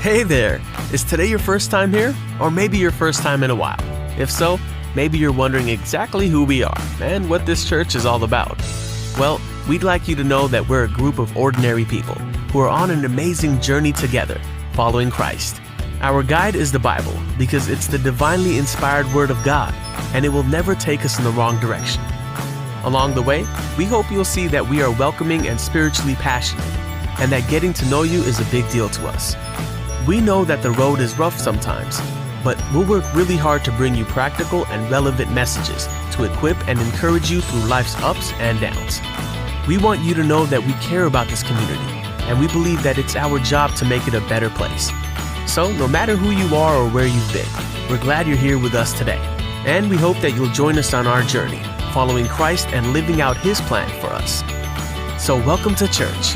Hey there! Is today your first time here? Or maybe your first time in a while? If so, maybe you're wondering exactly who we are and what this church is all about. Well, we'd like you to know that we're a group of ordinary people who are on an amazing journey together, following Christ. Our guide is the Bible because it's the divinely inspired Word of God, and it will never take us in the wrong direction. Along the way, we hope you'll see that we are welcoming and spiritually passionate, and that getting to know you is a big deal to us. We know that the road is rough sometimes, but we'll work really hard to bring you practical and relevant messages to equip and encourage you through life's ups and downs. We want you to know that we care about this community, and we believe that it's our job to make it a better place. So, no matter who you are or where you've been, we're glad you're here with us today, and we hope that you'll join us on our journey, following Christ and living out His plan for us. So, welcome to church.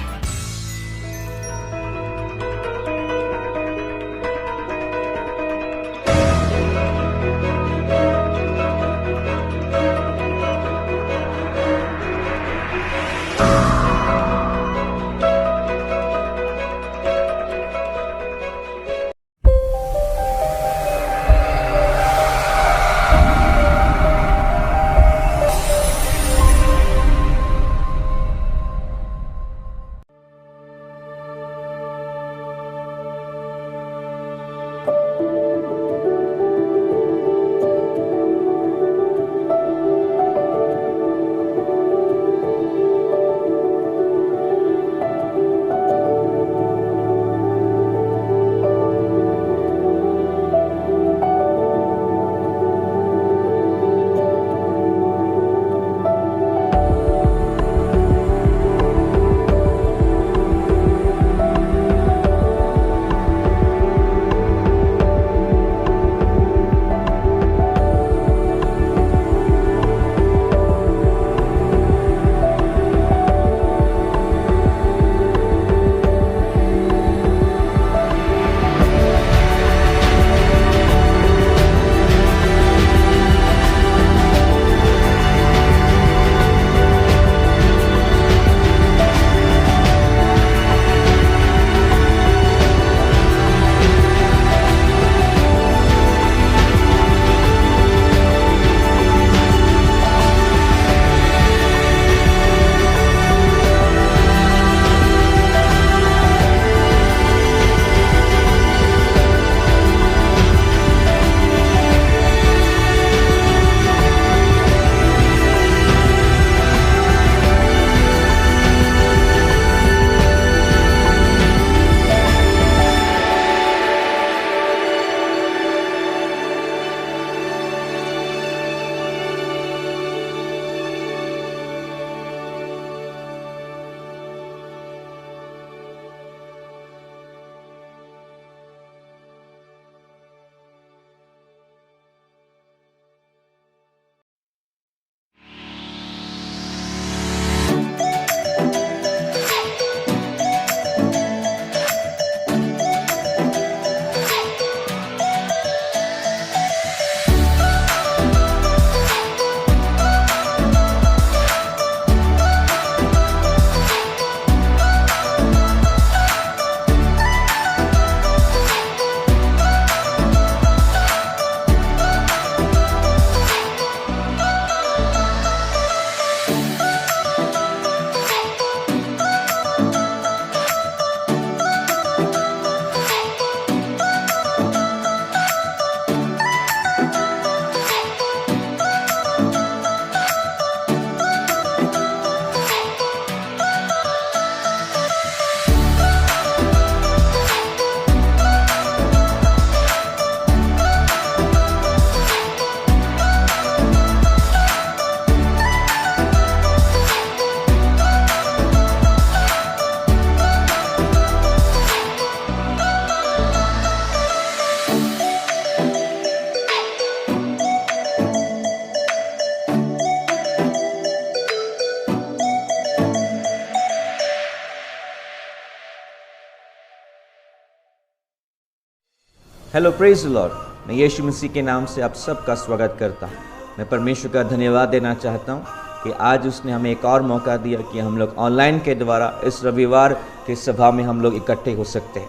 Hello, praise the Lord. मैं यीशु मसीह के नाम से आप सबका स्वागत करता हूँ। मैं परमेश्वर का धन्यवाद देना चाहता हूँ कि आज उसने हमें एक और मौका दिया कि हम लोग ऑनलाइन के द्वारा इस रविवार के सभा में हम लोग इकट्ठे हो सकते हैं।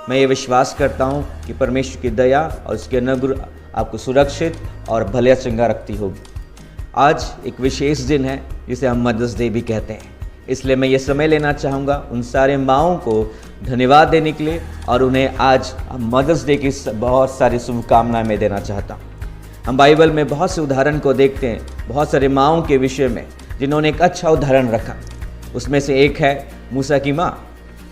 मैं ये विश्वास करता हूँ कि परमेश्वर की दया और उसके अनुग्रह आपको सुरक्षित और भले चंगा रखती होगी। आज एक विशेष दिन है जिसे हम मदर्स डे भी कहते हैं, इसलिए मैं ये समय लेना चाहूँगा उन सारे माँओं को धन्यवाद देने के लिए और उन्हें आज मदर्स डे की बहुत सारी शुभकामनाएं मैं देना चाहता हूँ। हम बाइबल में बहुत से उदाहरण को देखते हैं, बहुत सारे माँओं के विषय में जिन्होंने एक अच्छा उदाहरण रखा। उसमें से एक है मूसा की माँ।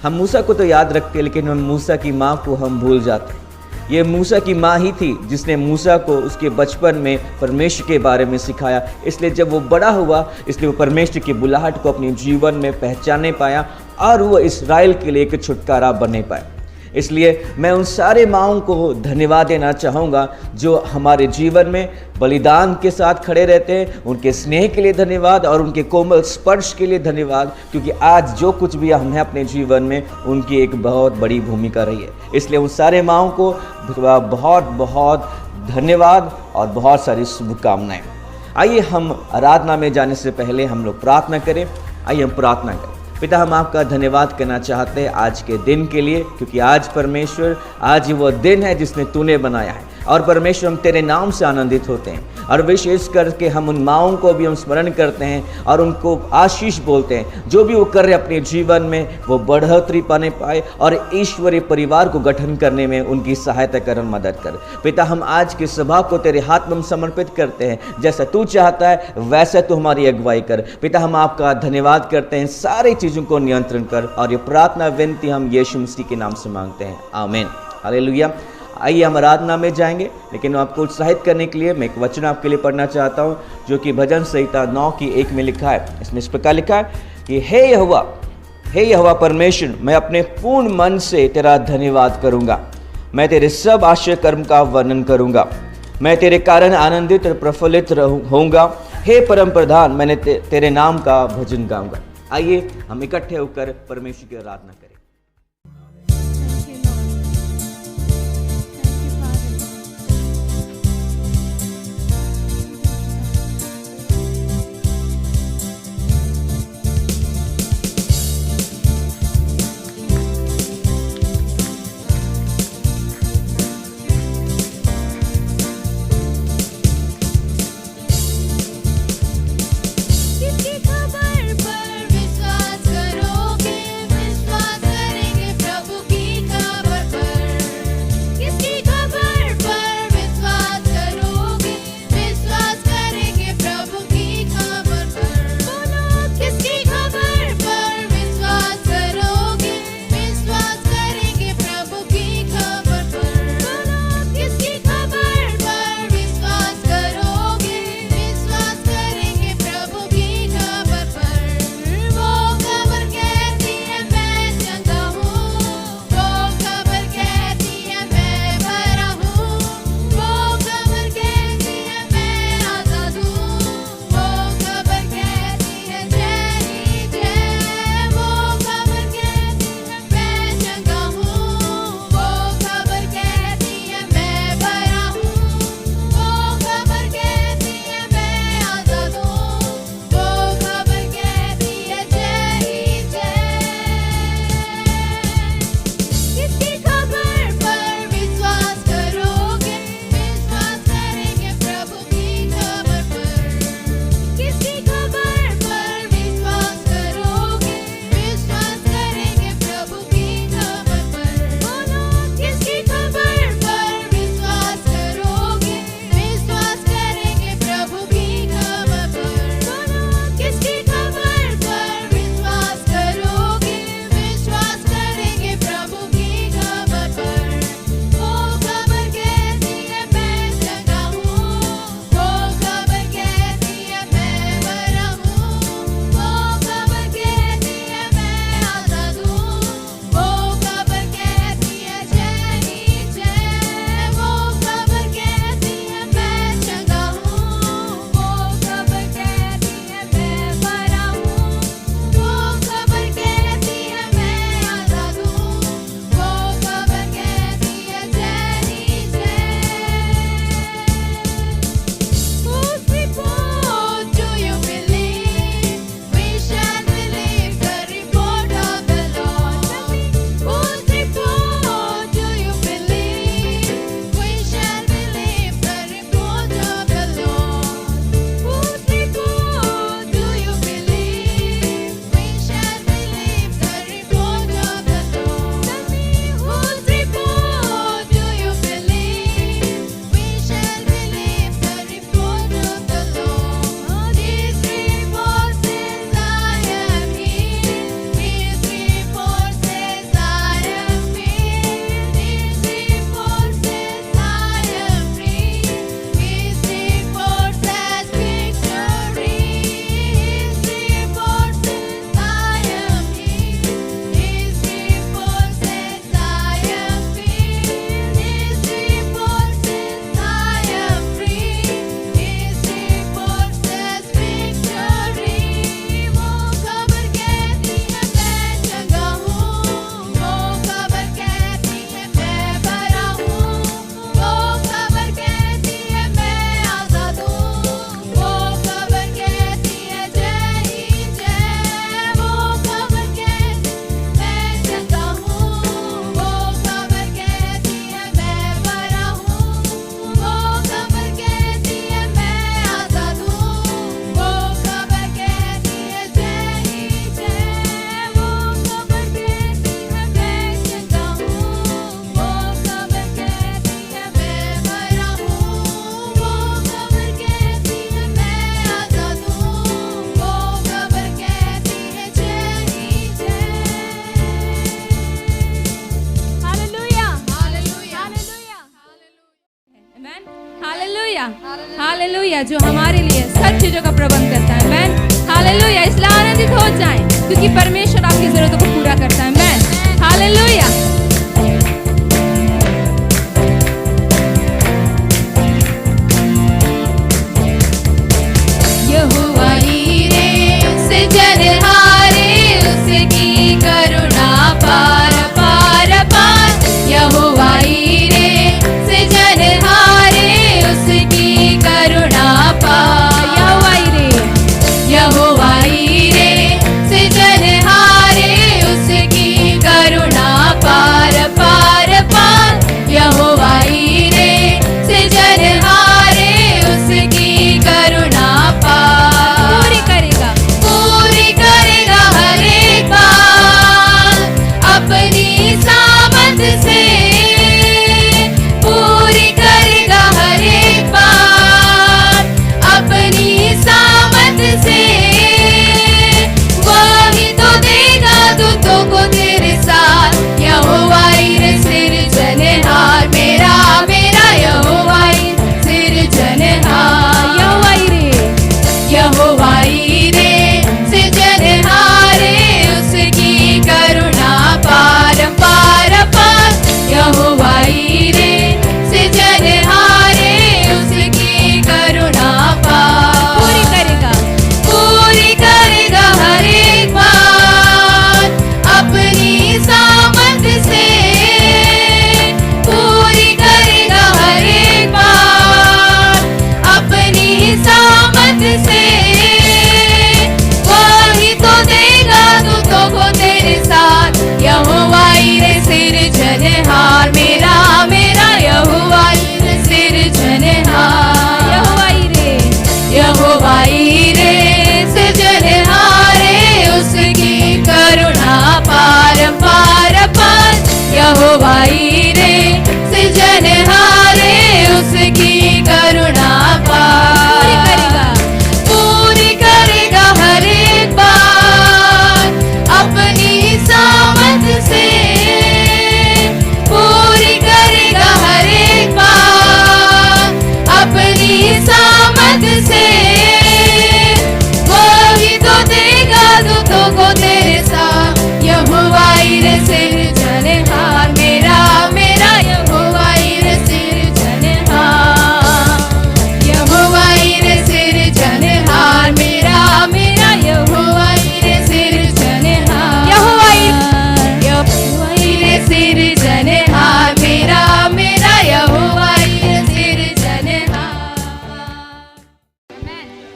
हम मूसा को तो याद रखते हैं, लेकिन हम मूसा की माँ को हम भूल जाते हैं। ये मूसा की माँ ही थी जिसने मूसा को उसके बचपन में परमेश्वर के बारे में सिखाया। इसलिए जब वो बड़ा हुआ, इसलिए वो परमेश्वर की बुलाहट को अपने जीवन में पहचानने पाया और वो इस्राएल के लिए एक छुटकारा बनने पाया। इसलिए मैं उन सारे माँओं को धन्यवाद देना चाहूँगा जो हमारे जीवन में बलिदान के साथ खड़े रहते हैं। उनके स्नेह के लिए धन्यवाद और उनके कोमल स्पर्श के लिए धन्यवाद, क्योंकि आज जो कुछ भी हमने अपने जीवन में उनकी एक बहुत बड़ी भूमिका रही है। इसलिए उन सारे माँओं को बहुत बहुत धन्यवाद और बहुत सारी शुभकामनाएं। आइए हम आराधना में जाने से पहले हम लोग प्रार्थना करें। आइए हम प्रार्थना करें। पिता, हम आपका धन्यवाद करना चाहते हैं आज के दिन के लिए, क्योंकि आज परमेश्वर, आज वो दिन है जिसने तूने बनाया है। और परमेश्वर, हम तेरे नाम से आनंदित होते हैं और विशेष करके हम उन माँओं को भी हम स्मरण करते हैं और उनको आशीष बोलते हैं। जो भी वो कर रहे अपने जीवन में वो बढ़ोतरी पाने पाए और ईश्वरीय परिवार को गठन करने में उनकी सहायता कर, मदद कर। पिता, हम आज की सभा को तेरे हाथ में समर्पित करते हैं। जैसा तू चाहता है वैसा तू हमारी अगुवाई कर। पिता, हम आपका धन्यवाद करते हैं। सारी चीज़ों को नियंत्रण कर, और ये प्रार्थना विनती हम यीशु मसीह के नाम से मांगते हैं, आमीन। हालेलुया। आइए हम आराधना में जाएंगे, लेकिन आपको उत्साहित करने के लिए मैं एक वचन आपके लिए पढ़ना चाहता हूँ जो कि भजन संहिता 9:1 में लिखा है। इसमें इस प्रकार लिखा है कि हे यहोवा परमेश्वर, मैं अपने पूर्ण मन से तेरा धन्यवाद करूँगा। मैं तेरे सब आश्चर्य कर्म का वर्णन करूँगा। मैं तेरे कारण आनंदित और प्रफुल्लित होऊंगा। हे परम प्रधान, मैंने तेरे नाम का भजन गाऊंगा। आइए हम इकट्ठे होकर परमेश्वर की आराधना करें। किसकी खबर पर विश्वास करोगे, विश्वास हालेलुया, जो हमारे लिए सब चीजों का प्रबंध करता है। आमेन। हालेलुया, इसलिए आनंदित हो जाएं क्योंकि परमेश्वर आपकी जरूरतों को पूरा करता है। आमेन। हालेलुया। यहोवा हीरे सृजनहारे, उसकी करुणा पार पार पार। यहोवा हीरे सृजनहारे, उसकी करुणा पार। यहोवा हीरे सृजनहारे, उसकी करुणा पार पार पार। यहोवा हीरे सृजनहारे, उसकी करुणा पूरी करेगा हर एक बात अपनी सामर्थ से। पूरी करेगा हर एक बात अपनी सामर्थ से। वही तो देगा दूतों को तेरे साथ। यहोवा हीरे सृजनहार, मेरा मेरा यहोवा हीरे सृजनहार। यहोवा हीरे सृजनहारे, उसकी करुणा पार पार पार। यहोवा हीरे सृजनहारे, उसकी करुणा पार पूरी करेगा हर एक बात अपनी सामर्थ से। पूरी करेगा हर एक बात अपनी सामर्थ से। वही तो देगा दूतों को तेरे साथ। यहोवा हीरे सृजनहार, मेरा मेरा यहोवा हीरे सृजनहार। यहोवा हीरे सृजनहारे, उसकी करुणा पार पार पार। यहोवा हीरे सृजनहारे, उसकी करुणा पूरी करेगा हर एक बात अपनी सामर्थ से। पूरी करेगा हर एक बात अपनी सामर्थ से। वही तो देगा दूतों को तेरे साथ। यहोवा हीरे सृजनहार, मेरा मेरा यहोवा हीरे सृजनहार। यहोवा हीरे सृजनहार, मेरा मेरा यहोवा हीरे सृजनहार। यहोवा हीरे सृजनहार, मेरा मेरा यहोवा हीरे सृजनहार।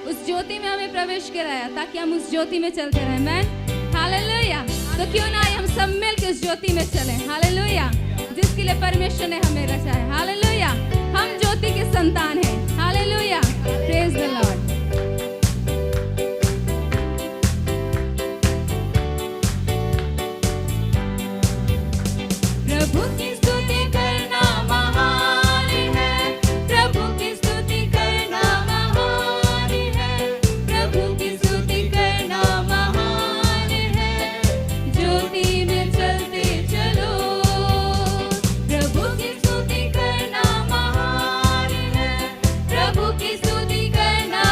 उस ज्योति में हमें प्रवेश कराया ताकि हम उस ज्योति में चलते रहें। आमेन। हालेलुया। तो क्यों ना हम सब मिलकर उस ज्योति में चलें। हालेलुया, जिसके लिए परमेश्वर ने हमें रचा है। हालेलुया, हम ज्योति के संतान हैं। Hallelujah, praise the Lord. प्रभु की स्तुति करना महान है। प्रभु की स्तुति करना महान है। प्रभु की स्तुति करना महान है। ज्योति में चलते चलो। प्रभु की स्तुति करना महान है। प्रभु की स्तुति करना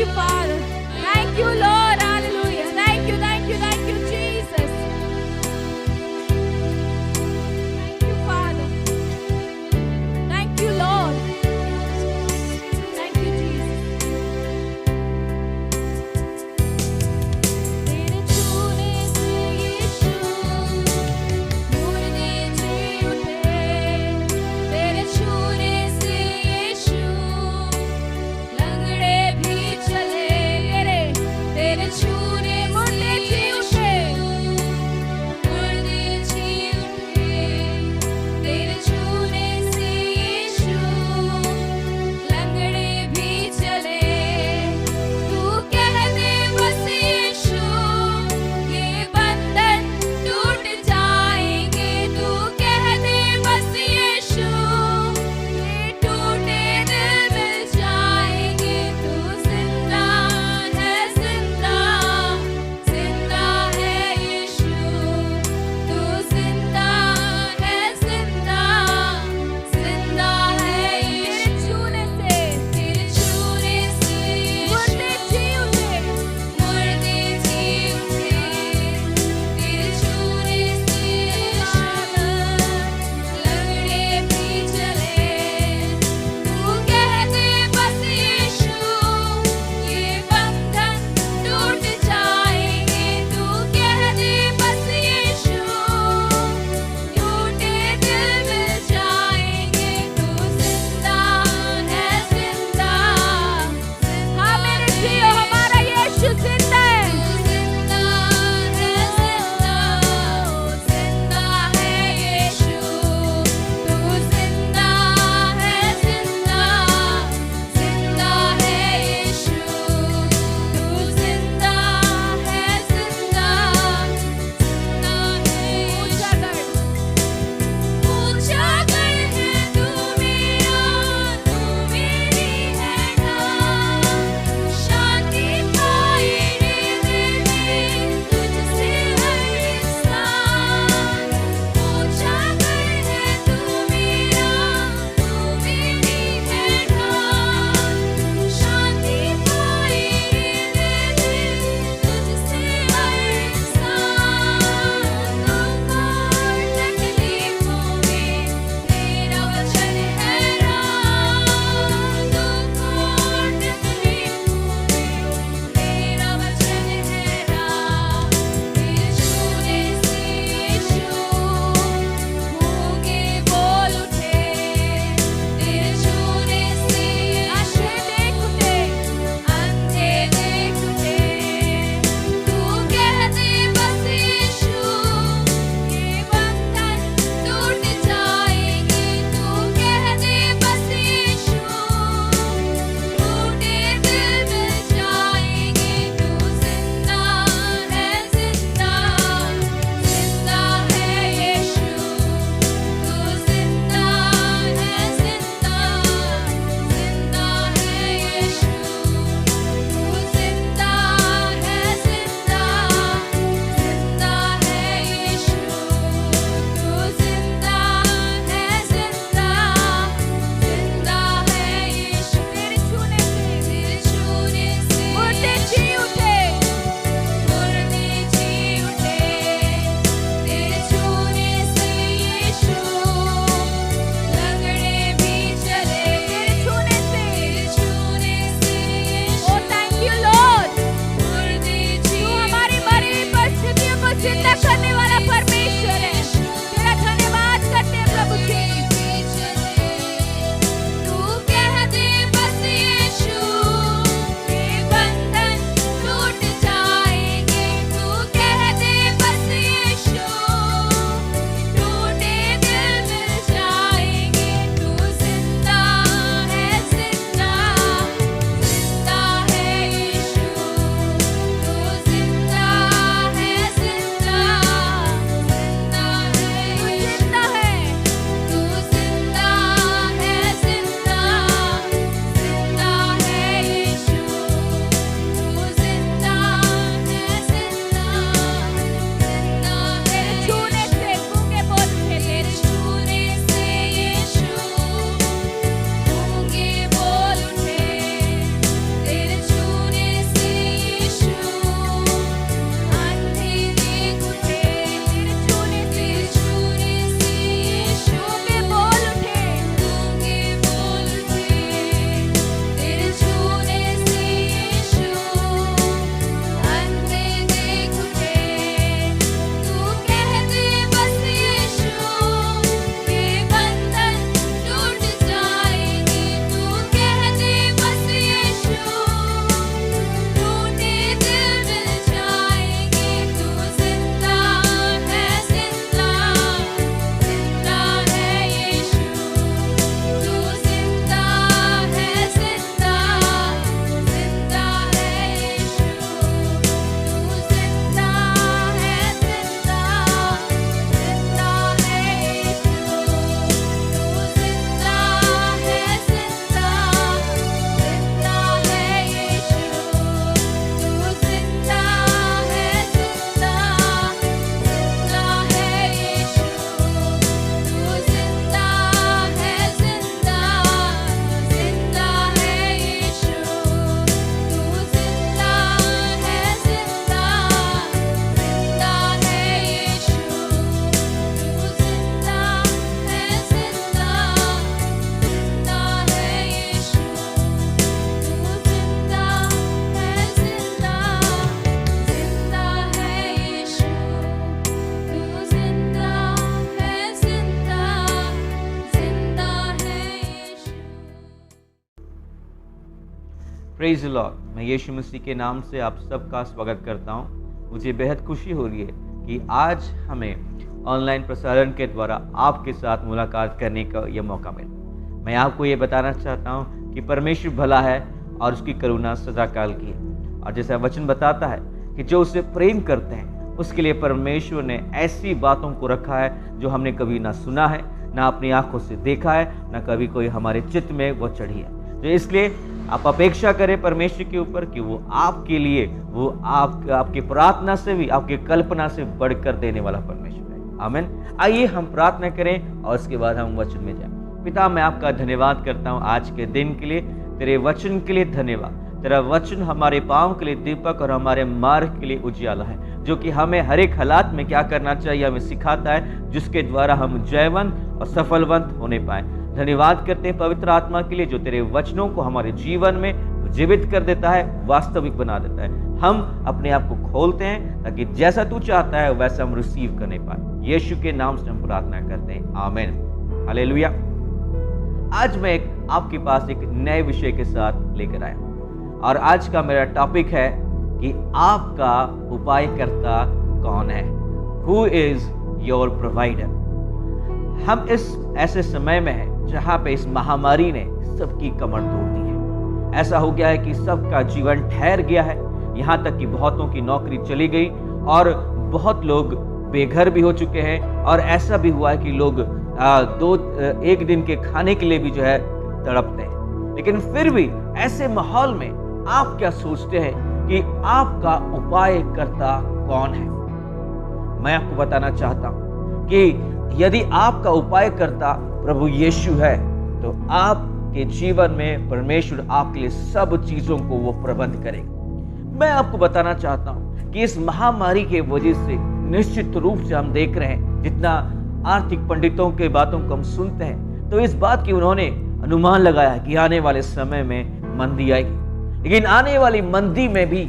you, Father. Thank you, Lord. Hallelujah. Thank you, thank you, thank you, Jesus. Thank you, Father. Thank you, Lord. Thank you, Jesus. तेरे छूने से यीशु मुर्दे जी उठे, तेरे छूने से यीशु लंगड़े भी चले, प्रेज द लॉर्ड। मैं यीशु मसीह के नाम से आप सबका स्वागत करता हूँ। मुझे बेहद खुशी हो रही है कि आज हमें ऑनलाइन प्रसारण के द्वारा आपके साथ मुलाकात करने का यह मौका मिला। मैं आपको ये बताना चाहता हूँ कि परमेश्वर भला है और उसकी करुणा सदाकाल की है। और जैसा वचन बताता है कि जो उसे प्रेम करते हैं उसके लिए परमेश्वर ने ऐसी बातों को रखा है जो हमने कभी ना सुना है, ना अपनी आंखों से देखा है, ना कभी कोई हमारे चित्त में वो चढ़ी है। तो इसलिए आप अपेक्षा करें परमेश्वर के ऊपर कि वो आपके लिए, वो आपकी प्रार्थना से भी, आपकी कल्पना से बढ़कर देने वाला परमेश्वर है। आमीन। आइए हम प्रार्थना करें और उसके बाद हम वचन में जाएं। पिता, मैं आपका धन्यवाद करता हूँ आज के दिन के लिए, तेरे वचन के लिए धन्यवाद। तेरा वचन हमारे पाँव के लिए दीपक और हमारे मार्ग के लिए उजियाला है, जो कि हमें हर एक हालात में क्या करना चाहिए हमें सिखाता है, जिसके द्वारा हम जयवंत और सफलवंत होने पाए। धन्यवाद करते हैं पवित्र आत्मा के लिए, जो तेरे वचनों को हमारे जीवन में जीवित कर देता है, वास्तविक बना देता है। हम अपने आप को खोलते हैं ताकि जैसा तू चाहता है वैसा हम रिसीव करने पाए। यीशु के नाम से हम प्रार्थना करते हैं, आमीन। हालेलुया। आज मैं आपके पास एक नए विषय के साथ लेकर आया और आज का मेरा टॉपिक है कि आपका उपायकर्ता कौन है। Who is your provider? हम इस ऐसे समय में हैं जहाँ पे इस महामारी ने सबकी कमर तोड़ दी है। ऐसा हो गया है कि सबका जीवन ठहर गया है, यहाँ तक कि बहुतों की नौकरी चली गई और बहुत लोग बेघर भी हो चुके हैं। और ऐसा भी हुआ है कि लोग एक दिन के खाने के लिए भी जो है तड़पते हैं। लेकिन फिर भी ऐसे माहौल में आप क्या सोचते हैं कि आपका उपायकर्ता कौन है? मैं आपको बताना चाहता हूं कि यदि आपका उपायकर्ता प्रभु यीशु है तो आपके जीवन में परमेश्वर आपके लिए सब चीजों को वो प्रबंध करेगा। मैं आपको बताना चाहता हूं कि इस महामारी के वजह से निश्चित रूप से हम देख रहे हैं, जितना आर्थिक पंडितों के बातों को हम सुनते हैं तो इस बात की उन्होंने अनुमान लगाया कि आने वाले समय में मंदी आएगी। लेकिन आने वाली मंदी में भी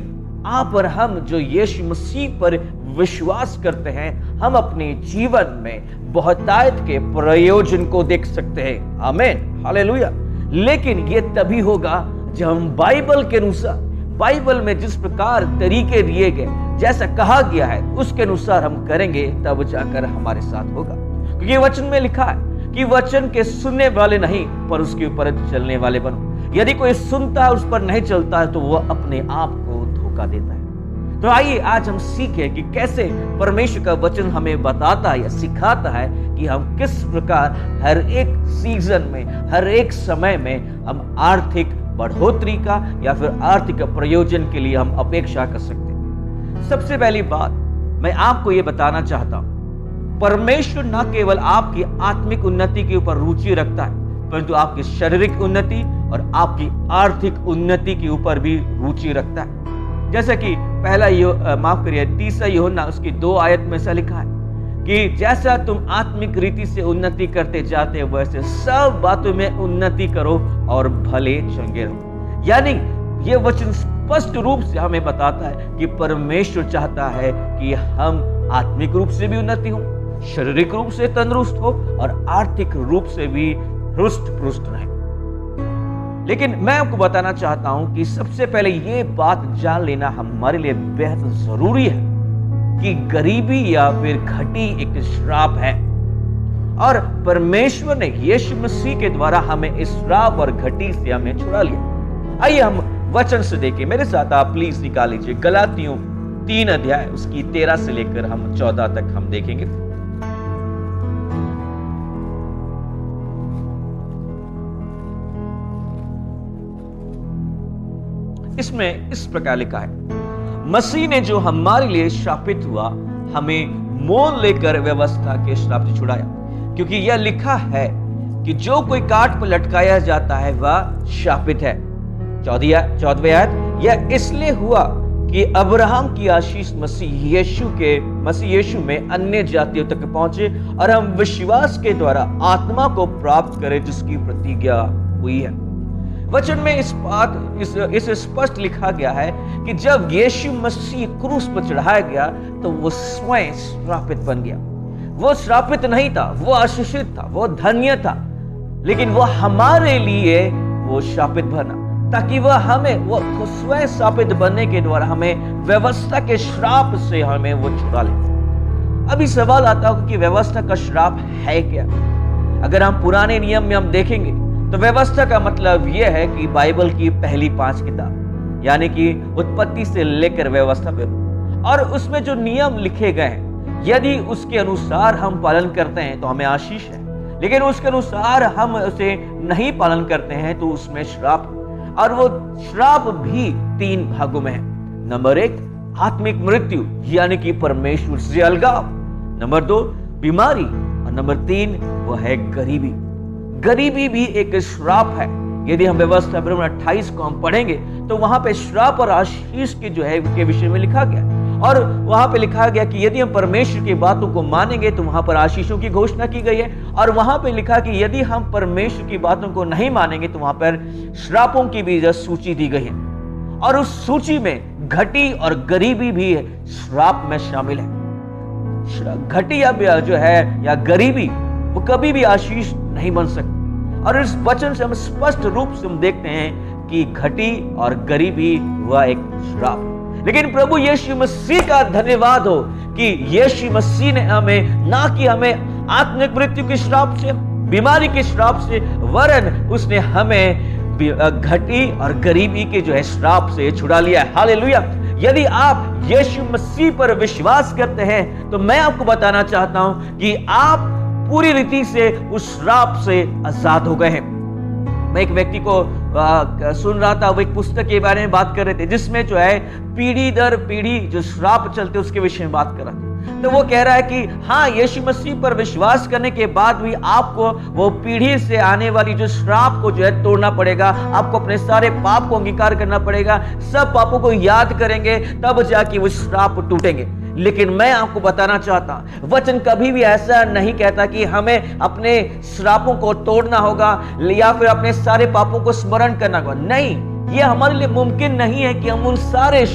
आप और हम जो यीशु मसीह पर विश्वास करते हैं, हम अपने जीवन में बहुतायत के प्रयोजन को देख सकते हैं। आमीन, हालेलुया। लेकिन ये तभी होगा जब हम बाइबल के अनुसार, बाइबल में जिस प्रकार तरीके दिए गए, जैसा कहा गया है उसके अनुसार हम करेंगे, तब जाकर हमारे साथ होगा। क्योंकि वचन में लिखा है कि वचन के सुनने वाले नहीं पर उसके ऊपर चलने वाले बनो। यदि कोई सुनता है उस पर नहीं चलता है तो वह अपने आप को धोखा देता है। तो आइए आज हम सीखें कि कैसे परमेश्वर का वचन हमें बताता है या सिखाता है कि हम किस प्रकार हर एक सीजन में, हर एक समय में हम आर्थिक बढ़ोतरी का या फिर आर्थिक प्रयोजन के लिए हम अपेक्षा कर सकते हैं। सबसे पहली बात मैं आपको यह बताना चाहता हूं, परमेश्वर न केवल आपकी आत्मिक उन्नति के ऊपर रुचि रखता है, परंतु आपकी शारीरिक उन्नति और आपकी आर्थिक उन्नति के ऊपर भी रुचि रखता है। जैसा कि तीसरा यूहन्ना उसकी 2 आयत में ऐसा लिखा है कि जैसा तुम आत्मिक रीति से उन्नति करते जाते हो वैसे सब बातों में उन्नति करो और भले चंगे रहो। यानी ये वचन स्पष्ट रूप से हमें बताता है कि परमेश्वर चाहता है कि हम आत्मिक रूप से भी उन्नति हो, शारीरिक रूप से तंदुरुस्त हो और आर्थिक रूप से भी हृष्ट पुष्ट रहे। लेकिन मैं आपको बताना चाहता हूं कि सबसे पहले ये बात जान लेना हमारे लिए बेहद जरूरी है कि गरीबी या फिर घटी एक श्राप है और परमेश्वर ने यीशु मसीह के द्वारा हमें इस श्राप और घटी से हमें छुड़ा लिया। आइए हम वचन से देखें। मेरे साथ आप प्लीज निकाल लीजिए गलातियों 3 अध्याय उसकी 13 से लेकर हम 14 तक हम देखेंगे। इसमें इस प्रकार लिखा है, मसीह ने जो हमारे लिए श्रापित हुआ हमें मोल लेकर व्यवस्था के श्राप से छुड़ाया, क्योंकि यह लिखा है कि जो कोई काट पर लटकाया जाता है वह श्रापित है। 14वीं आयत, यह इसलिए हुआ कि अब्राहम की आशीष मसीह यीशु में अन्य जातियों तक पहुंचे और हम विश्वास के द्वारा आत्मा को प्राप्त करें जिसकी प्रतिज्ञा हुई है। वचन में इस स्पष्ट लिखा गया है कि जब यीशु मसीह क्रूस पर चढ़ाया गया तो वो स्वयं श्रापित बन गया। वो श्रापित नहीं था, वो आशीषित था, वो धन्य था, लेकिन वो हमारे लिए वो श्रापित बना ताकि वह हमें वो स्वयं स्थापित बनने के द्वारा हमें व्यवस्था के श्राप से हमें वो छुड़ा ले। अभी सवाल आता होगा कि व्यवस्था का श्राप है क्या? अगर हम पुराने नियम में हम देखेंगे तो व्यवस्था का मतलब यह है कि बाइबल की पहली 5 किताब, यानी कि उत्पत्ति से लेकर व्यवस्था पे, और उसमें जो नियम लिखे गए हैं यदि उसके अनुसार हम पालन करते हैं तो हमें आशीष है, लेकिन उसके अनुसार हम उसे नहीं पालन करते हैं तो उसमें श्राप, और वो श्राप भी 3 भागों में है। नंबर 1 आत्मिक मृत्यु, यानी कि परमेश्वर से अलगाव। नंबर 2 बीमारी, और नंबर 3 वो है गरीबी। गरीबी भी एक श्राप है। यदि हम व्यवस्था 28 को हम पढ़ेंगे तो वहां पे श्राप और आशीष के जो है के विषय में लिखा गया, और वहां पे लिखा गया कि यदि हम परमेश्वर की बातों को मानेंगे तो वहां पर आशीषों की घोषणा की गई है, और वहां पे लिखा कि यदि हम परमेश्वर की बातों को नहीं मानेंगे तो वहां पर श्रापों की भी सूची दी गई है, और उस सूची में घटी और गरीबी भी श्राप में शामिल है। घटी या जो है या गरीबी वो कभी भी आशीष नहीं बन सकती, और इस वचन से हम स्पष्ट रूप से हम देखते हैं कि घटी और गरीबी वह एक श्राप। लेकिन प्रभु यीशु मसीह का धन्यवाद हो कि यीशु मसीह ने हमें ना कि हमें आत्मिक मृत्यु के श्राप से, बीमारी के श्राप से, वरन उसने हमें घटी और गरीबी के जो है श्राप से छुड़ा लिया है। हालेलुया। यदि आप यीशु मसीह पर विश्वास करते हैं तो मैं आपको बताना चाहता हूं कि आप पूरी रीति से उस श्राप से आजाद हो गए हैं। मैं एक व्यक्ति को सुन रहा था, वो एक पुस्तक के बारे में बात कर रहे थे जिसमें जो है पीढ़ी दर पीढ़ी जो श्राप चलते उसके विषय में बात कर रहा था। तो वो कह रहा है कि हाँ, यीशु मसीह पर विश्वास करने के बाद भी आपको वो पीढ़ी से आने वाली जो श्राप को जो है तोड़ना पड़ेगा। आपको अपने सारे पाप को अंगीकार करना पड़ेगा, सब पापों को याद करेंगे तब जाके वो श्राप टूटेंगे। लेकिन मैं आपको बताना चाहता हूं, वचन कभी भी ऐसा नहीं कहता कि हमें अपने श्रापों को तोड़ना होगा या फिर अपने सारे पापों को स्मरण करना होगा। नहीं, यह हमारे लिए मुमकिन नहीं है कि हम उन सारे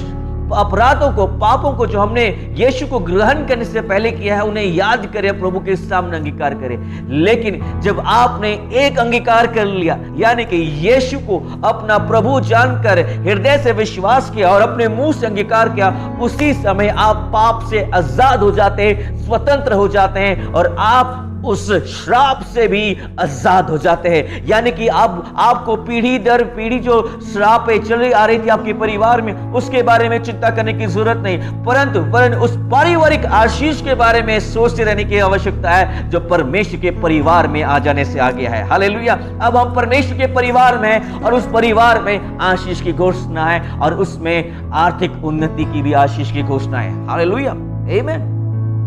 अपराधों को, पापों को जो हमने यीशु को ग्रहण करने से पहले किया है उन्हें याद करें, प्रभु के सामने अंगीकार करें। लेकिन जब आपने एक अंगीकार कर लिया, यानी कि यीशु को अपना प्रभु जानकर हृदय से विश्वास किया और अपने मुंह से अंगीकार किया, उसी समय आप पाप से आजाद हो जाते हैं, स्वतंत्र हो जाते हैं, और आप उस श्राप से भी आजाद हो जाते हैं। यानी कि अब आपको पीढ़ी दर पीढ़ी जो श्राप चली आ रही थी आपके परिवार में, उसके बारे में चिंता करने की जरूरत नहीं, परंतु उस पारिवारिक आशीष के बारे में सोचते रहने की आवश्यकता है जो परमेश्वर के परिवार में आ जाने से आ गया है। हालेलुया। अब हम परमेश्वर के परिवार में हैं और उस परिवार में आशीष की घोषणा है, और उसमें आर्थिक उन्नति की भी आशीष की घोषणा है। हालेलुया, आमीन।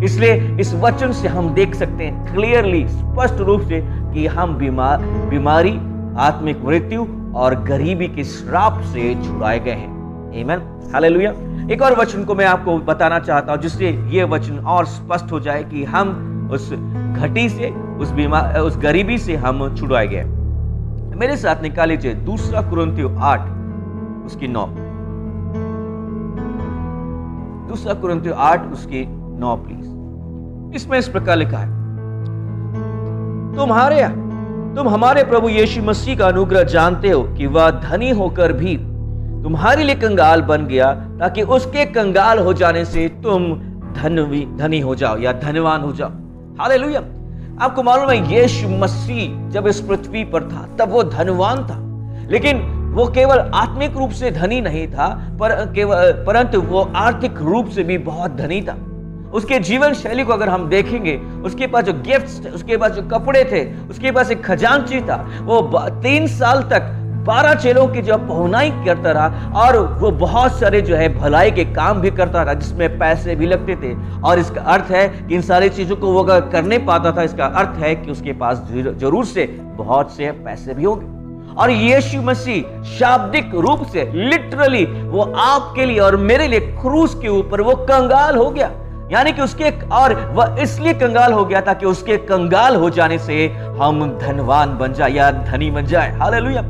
इसलिए इस वचन से हम देख सकते हैं क्लियरली, स्पष्ट रूप से कि हम बीमारी, आत्मिक मृत्यु और गरीबी के श्राप से छुड़ाए गए हैं। आमीन, हालेलुया। एक और वचन को मैं आपको बताना चाहता हूं जिससे ये वचन और स्पष्ट हो जाए कि हम उस घटी से, उस गरीबी से हम छुड़ाए गए। मेरे साथ निकाल लीजिए 2 कुरिन्थियों 8 उसकी 9। 2 कुरिन्थियों 8 उसकी 9 प्लीज। इसमें इस प्रकार लिखा है, तुम हमारे प्रभु यीशु मसीह का अनुग्रह जानते हो कि वह धनी होकर भी तुम्हारे लिए कंगाल बन गया, ताकि उसके कंगाल हो जाने से तुम धनी हो जाओ या धनवान हो जाओ। हालेलुया। आपको मालूम है यीशु मसीह जब इस पृथ्वी पर था तब वो धनवान था, लेकिन वो केवल आत्मिक रूप से धनी नहीं था परंतु वो आर्थिक रूप से भी बहुत धनी था। उसके जीवन शैली को अगर हम देखेंगे, उसके पास जो गिफ्ट्स थे, उसके पास जो कपड़े थे, उसके पास एक खजांची था। वो 3 साल तक 12 चेलों की जो पहुनाई करता रहा, और वो बहुत सारे जो है भलाई के काम भी करता रहा जिसमें पैसे भी लगते थे। और इसका अर्थ है कि इन सारी चीजों को वो अगर करने पाता था, इसका अर्थ है कि उसके पास जरूर से बहुत से पैसे भी होंगे। और यीशु मसीह शाब्दिक रूप से, लिटरली, वो आपके लिए और मेरे लिए क्रूस के ऊपर वो कंगाल हो गया। यानी कि उसके, और वह इसलिए कंगाल हो गया ताकि उसके कंगाल हो जाने से हम धनवान बन जाए या धनी बन जाए। हालेलुया।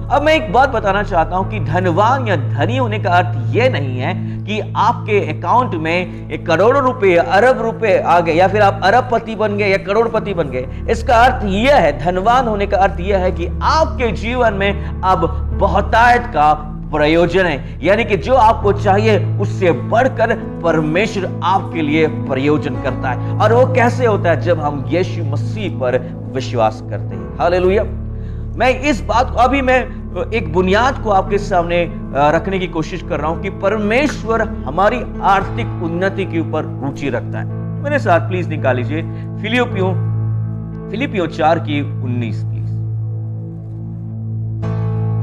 अब मैं एक बात बताना चाहता हूं कि धनवान या धनी होने का अर्थ यह नहीं है कि आपके अकाउंट में एक करोड़ों रुपए, अरब रुपए आ गए, या फिर आप अरबपति बन गए या करोड़पति बन गए। इसका अर्थ यह है, धनवान होने का अर्थ यह है कि आपके जीवन में अब बहुतायत का प्रयोजन है, यानी कि जो आपको चाहिए उससे बढ़कर परमेश्वर आपके लिए प्रयोजन करता है। और वो कैसे होता है? जब हम यीशु मसीह पर विश्वास करते हैं। हालेलुया। मैं इस बात को, अभी मैं एक बुनियाद को आपके सामने रखने की कोशिश कर रहा हूं कि परमेश्वर हमारी आर्थिक उन्नति के ऊपर रुचि रखता है। मेरे साथ प्लीज निकाल लीजिए फिलिपियों 4 की 19 प्लीज।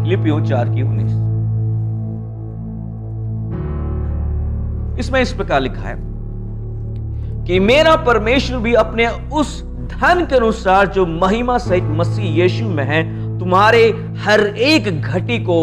फिलिपियों 4 की 19। इसमें इस प्रकार लिखा है कि मेरा परमेश्वर भी अपने उस धन के अनुसार जो महिमा सहित मसीह यीशु में है तुम्हारे हर एक घटी को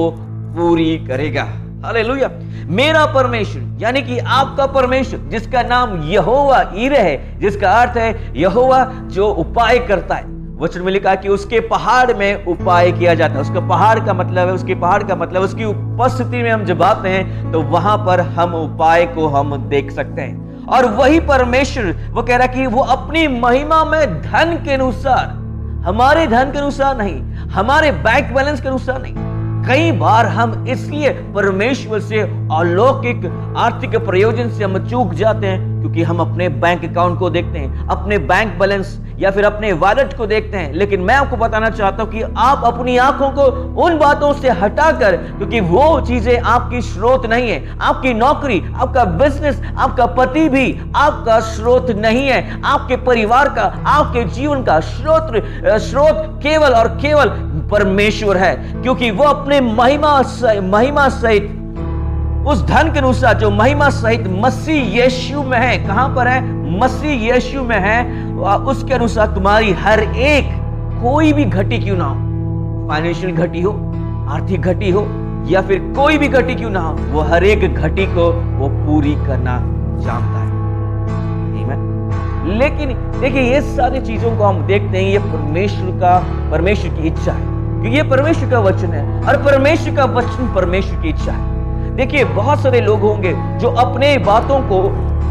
पूरी करेगा। हालेलुया। मेरा परमेश्वर यानी कि आपका परमेश्वर, जिसका नाम यहोवा ईरे है, जिसका अर्थ है यहोवा जो उपाय करता है। वचन में लिखा कि उसके पहाड़ में उपाय किया जाता है। उसका पहाड़ का मतलब है, उसके पहाड़ का मतलब उसकी उपस्थिति में हम जब आते हैं तो वहां पर हम उपाय को हम देख सकते हैं। और वही परमेश्वर वो कह रहा है कि वो अपनी महिमा में धन के अनुसार, हमारे धन के अनुसार नहीं, हमारे बैंक बैलेंस के अनुसार नहीं। कई बार हम इसलिए परमेश्वर से अलौकिक आर्थिक प्रयोजन से हम चूक जाते हैं क्योंकि हम अपने बैंक अकाउंट को देखते हैं, अपने बैंक बैलेंस या फिर अपने वॉलेट को देखते हैं। लेकिन मैं आपको बताना चाहता हूं कि आप अपनी आंखों को उन बातों से हटाकर, क्योंकि वो चीजें आपकी स्रोत नहीं है, आपकी नौकरी, आपका बिजनेस, आपका पति भी आपका स्रोत नहीं है। आपके परिवार का, आपके जीवन का स्रोत केवल और केवल परमेश्वर है, क्योंकि वो अपने महिमा सहित उस धन के अनुसार जो महिमा सहित मसीह यीशु में है। कहां पर है? मसीह यीशु में है। उसके अनुसार तुम्हारी हर एक, कोई भी घटी क्यों ना हो, फाइनेंशियल घटी हो, आर्थिक घटी हो, या फिर कोई भी घटी क्यों ना हो, वो हर एक घटी को वो पूरी करना जानता है। लेकिन देखिए, ये सारी चीजों को हम देखते हैं, ये परमेश्वर की इच्छा है, क्योंकि ये परमेश्वर का वचन है और परमेश्वर का वचन परमेश्वर की इच्छा है। देखिए, बहुत सारे लोग होंगे जो अपने बातों को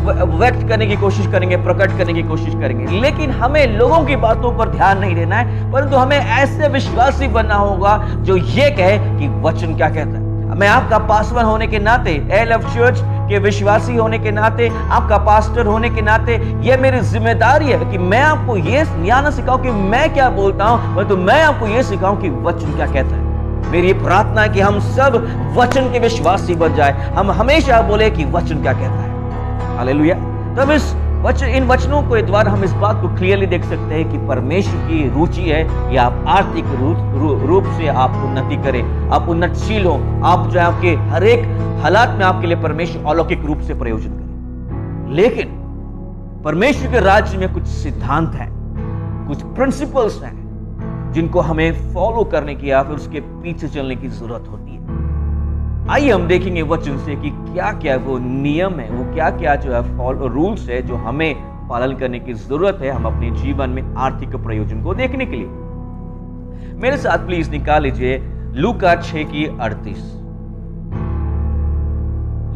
व्यक्त करने की कोशिश करेंगे, प्रकट करने की कोशिश करेंगे, लेकिन हमें लोगों की बातों पर ध्यान नहीं देना है, परंतु हमें ऐसे विश्वासी बनना होगा जो ये कहे कि वचन क्या कहता है। मैं आपका पासवान होने के नाते, एलएफ चर्च के विश्वासी होने के नाते, आपका पास्टर होने के नाते, यह मेरी जिम्मेदारी है कि मैं आपको ये ना सिखाऊं कि मैं क्या बोलता हूं, परंतु मैं आपको ये सिखाऊं कि वचन क्या कहता है। मेरी प्रार्थना है कि हम सब वचन के विश्वासी बन जाए। हम हमेशा बोले कि वचन क्या कहता है। हालेलुया। तब इन वचनों के द्वारा हम इस बात को क्लियरली देख सकते हैं कि परमेश्वर की रुचि है कि आप आर्थिक रूप से आप उन्नति करें, आप उन्नतशील हो, आप जो है आपके हर एक हालात में आपके लिए परमेश्वर अलौकिक रूप से प्रयोजन करे। लेकिन परमेश्वर के राज्य में कुछ सिद्धांत हैं, कुछ प्रिंसिपल्स हैं जिनको हमें फॉलो करने की या फिर उसके पीछे चलने की जरूरत होती है। आइए हम देखेंगे वचन से कि क्या क्या वो नियम है, वो क्या क्या जो है फॉलो रूल्स है जो हमें पालन करने की जरूरत है हम अपने जीवन में आर्थिक प्रयोजन को देखने के लिए। मेरे साथ प्लीज निकाल लीजिए लूका 6 की 38।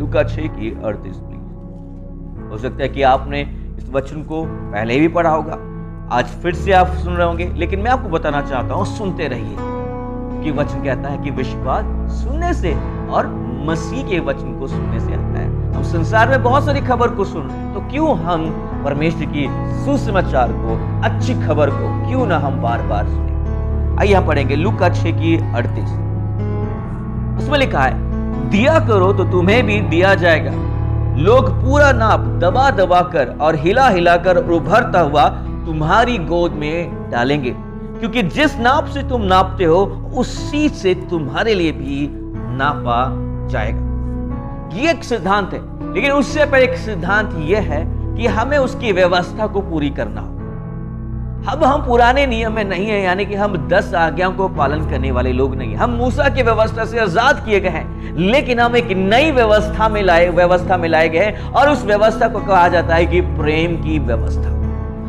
लूका 6 की 38 प्लीज। हो सकता है कि आपने इस वचन को पहले भी पढ़ा होगा, आज फिर से आप सुन रहे होंगे, लेकिन मैं आपको बताना चाहता हूं सुनते रहिए, क्योंकि वचन कहता है कि विश्वास सुनने से और मसीह के वचन को सुनने से आता है। हम संसार में बहुत सारी खबर को सुन रहे हैं, तो क्यों हम परमेश्वर की सुसमाचार को, अच्छी खबर को क्यों ना हम बार बार सुने। आइए हम पढ़ेंगे लूका 6 की 38। उसमें लिखा है, दिया करो तो तुम्हें भी दिया जाएगा, लोग पूरा नाप दबा दबा कर और हिला हिला कर उभरता हुआ तुम्हारी गोद में डालेंगे, क्योंकि जिस नाप से तुम नापते हो उसी से तुम्हारे लिए भी नापा जाएगा। ये एक सिद्धांत है, लेकिन उससे पहले एक सिद्धांत यह है कि हमें उसकी व्यवस्था को पूरी करना होगा। अब हम पुराने नियम में नहीं है, यानी कि हम 10 आज्ञाओं को पालन करने वाले लोग नहीं, हम मूसा की व्यवस्था से आजाद किए गए हैं, लेकिन हम एक नई व्यवस्था में लाए गए हैं, और उस व्यवस्था को कहा जाता है कि प्रेम की व्यवस्था।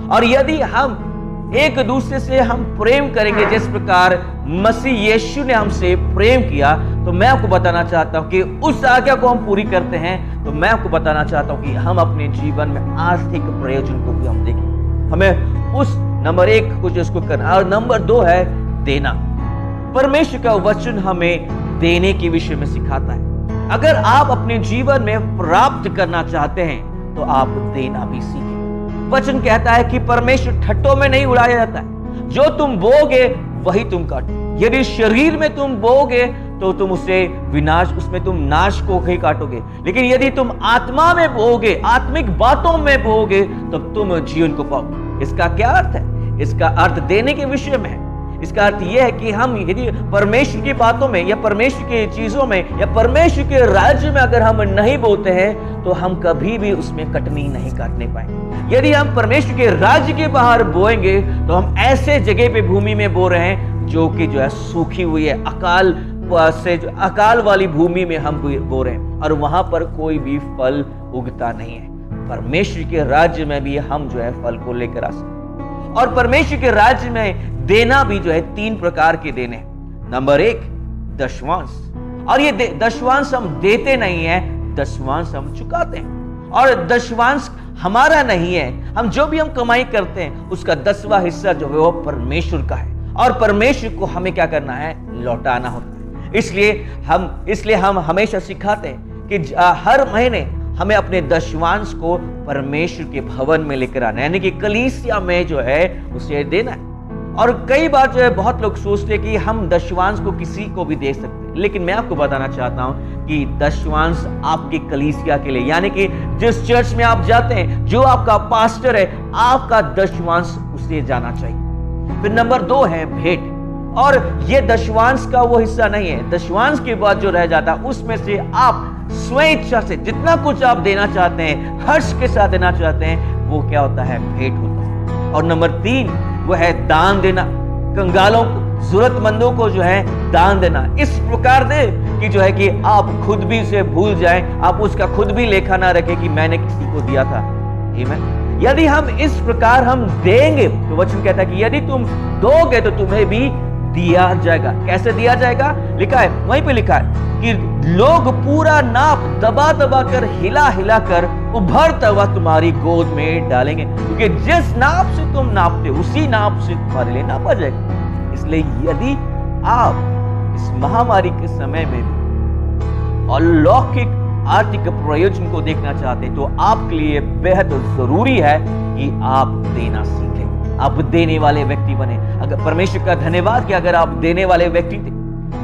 और यदि हम एक दूसरे से हम प्रेम करेंगे जिस प्रकार मसीह यीशु ने हमसे प्रेम किया, तो मैं आपको बताना चाहता हूं कि उस आज्ञा को हम पूरी करते हैं, तो मैं आपको बताना चाहता हूं कि हम अपने जीवन में आर्थिक प्रयोजन को भी हम देखें। हमें उस नंबर 1 कुछ उसको करना, और नंबर 2 है देना। परमेश्वर का वचन हमें देने के विषय में सिखाता है। अगर आप अपने जीवन में प्राप्त करना चाहते हैं तो आप देना भी सीखें। वचन कहता है कि परमेश्वर ठट्टों में नहीं उड़ाया जाता है, जो तुम बोगे वही तुम काटो। यदि शरीर में तुम बोगे तो तुम उसे विनाश, उसमें तुम नाश को ही काटोगे, लेकिन यदि तुम आत्मा में बोगे, आत्मिक बातों में बोगे, तब तुम जीवन को पाओगे। इसका क्या अर्थ है? इसका अर्थ देने के विषय में है। इसका अर्थ यह है कि हम यदि परमेश्वर की बातों में या परमेश्वर की चीजों में या परमेश्वर के राज्य में अगर हम नहीं बोते हैं तो हम कभी भी उसमें कटनी नहीं काटने पाएंगे। यदि हम परमेश्वर के राज्य के बाहर बोएंगे तो हम ऐसे जगह पे भूमि में बो रहे हैं जो कि जो है सूखी हुई है, अकाल वाली भूमि में हम बो रहे हैं, और वहां पर कोई भी फल उगता नहीं है। परमेश्वर के राज्य में भी हम जो है फल को लेकर आ सकते। और परमेश्वर के राज्य में देना भी जो है 3 प्रकार के देने। नंबर 1 दशवांश, और ये दशवांश हम देते नहीं है, दशवांश हम चुकाते हैं। और दशवांश हमारा नहीं है, हम जो भी हम कमाई करते हैं उसका 10वां हिस्सा जो है वो परमेश्वर का है, और परमेश्वर को हमें क्या करना है? लौटाना होता है। इसलिए हम हमेशा सिखाते हैं कि हर महीने हमें अपने दशवांश को परमेश्वर के भवन में लेकर आना है, यानी कि कलीसिया में जो है उसे देना है। और कई बार जो है बहुत लोग सोचते हैं कि हम दशवांश को किसी को भी दे सकते हैं, लेकिन मैं आपको बताना चाहता हूं कि दशवांश आपकी कलीसिया के लिए, यानी कि जिस चर्च में आप जाते हैं, जो आपका पास्टर है, आपका दशवांश उसे जाना चाहिए। फिर नंबर 2 है भेंट, और ये दशवांश का वो हिस्सा नहीं है। दशवांश के बाद जो रह जाता है उसमें से आप स्वयं इच्छा से जितना कुछ आप देना चाहते हैं, हर्ष के साथ देना चाहते हैं, वो क्या होता है? भेंट होता है। और नंबर 3 वो है दान देना, कंगालों को, जरूरतमंदों को जो है दान देना। इस प्रकार दे कि जो है कि आप खुद भी उसे भूल जाएं, आप उसका खुद भी लेखा ना रखें कि मैंने किसी को दिया था। आमीन। यदि हम इस प्रकार हम देंगे तो वचन कहता है कि यदि तुम दोगे तो तुम्हें भी दिया जाएगा। कैसे दिया जाएगा? लिखा है, वहीं पे लिखा है कि लोग पूरा नाप दबा दबा कर, हिला हिला कर उभरता हुआ तुम्हारी गोद में डालेंगे, क्योंकि जिस नाप से तुम नापते उसी नाप से तुम्हारे लिए नापा जाएगा। इसलिए यदि आप इस महामारी के समय में भी अलौकिक आर्थिक प्रयोजन को देखना चाहते हैं तो आपके लिए बेहद जरूरी है कि आप देना सीखें, आप देने वाले व्यक्ति बने। अगर परमेश्वर का धन्यवाद कि अगर आप देने वाले व्यक्ति थे।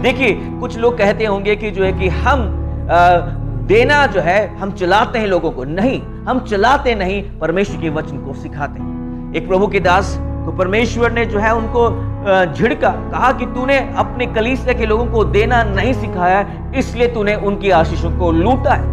देखिए, कुछ लोग कहते होंगे कि जो है कि हम देना जो है हम चलाते हैं लोगों को। नहीं, हम चलाते नहीं, परमेश्वर के वचन को सिखाते हैं। एक प्रभु के दास को परमेश्वर ने जो है उनको झिड़का, कहा कि तूने अपने कलीसिया के लोगों को देना नहीं सिखाया, इसलिए तूने उनकी आशीषों को लूटा है।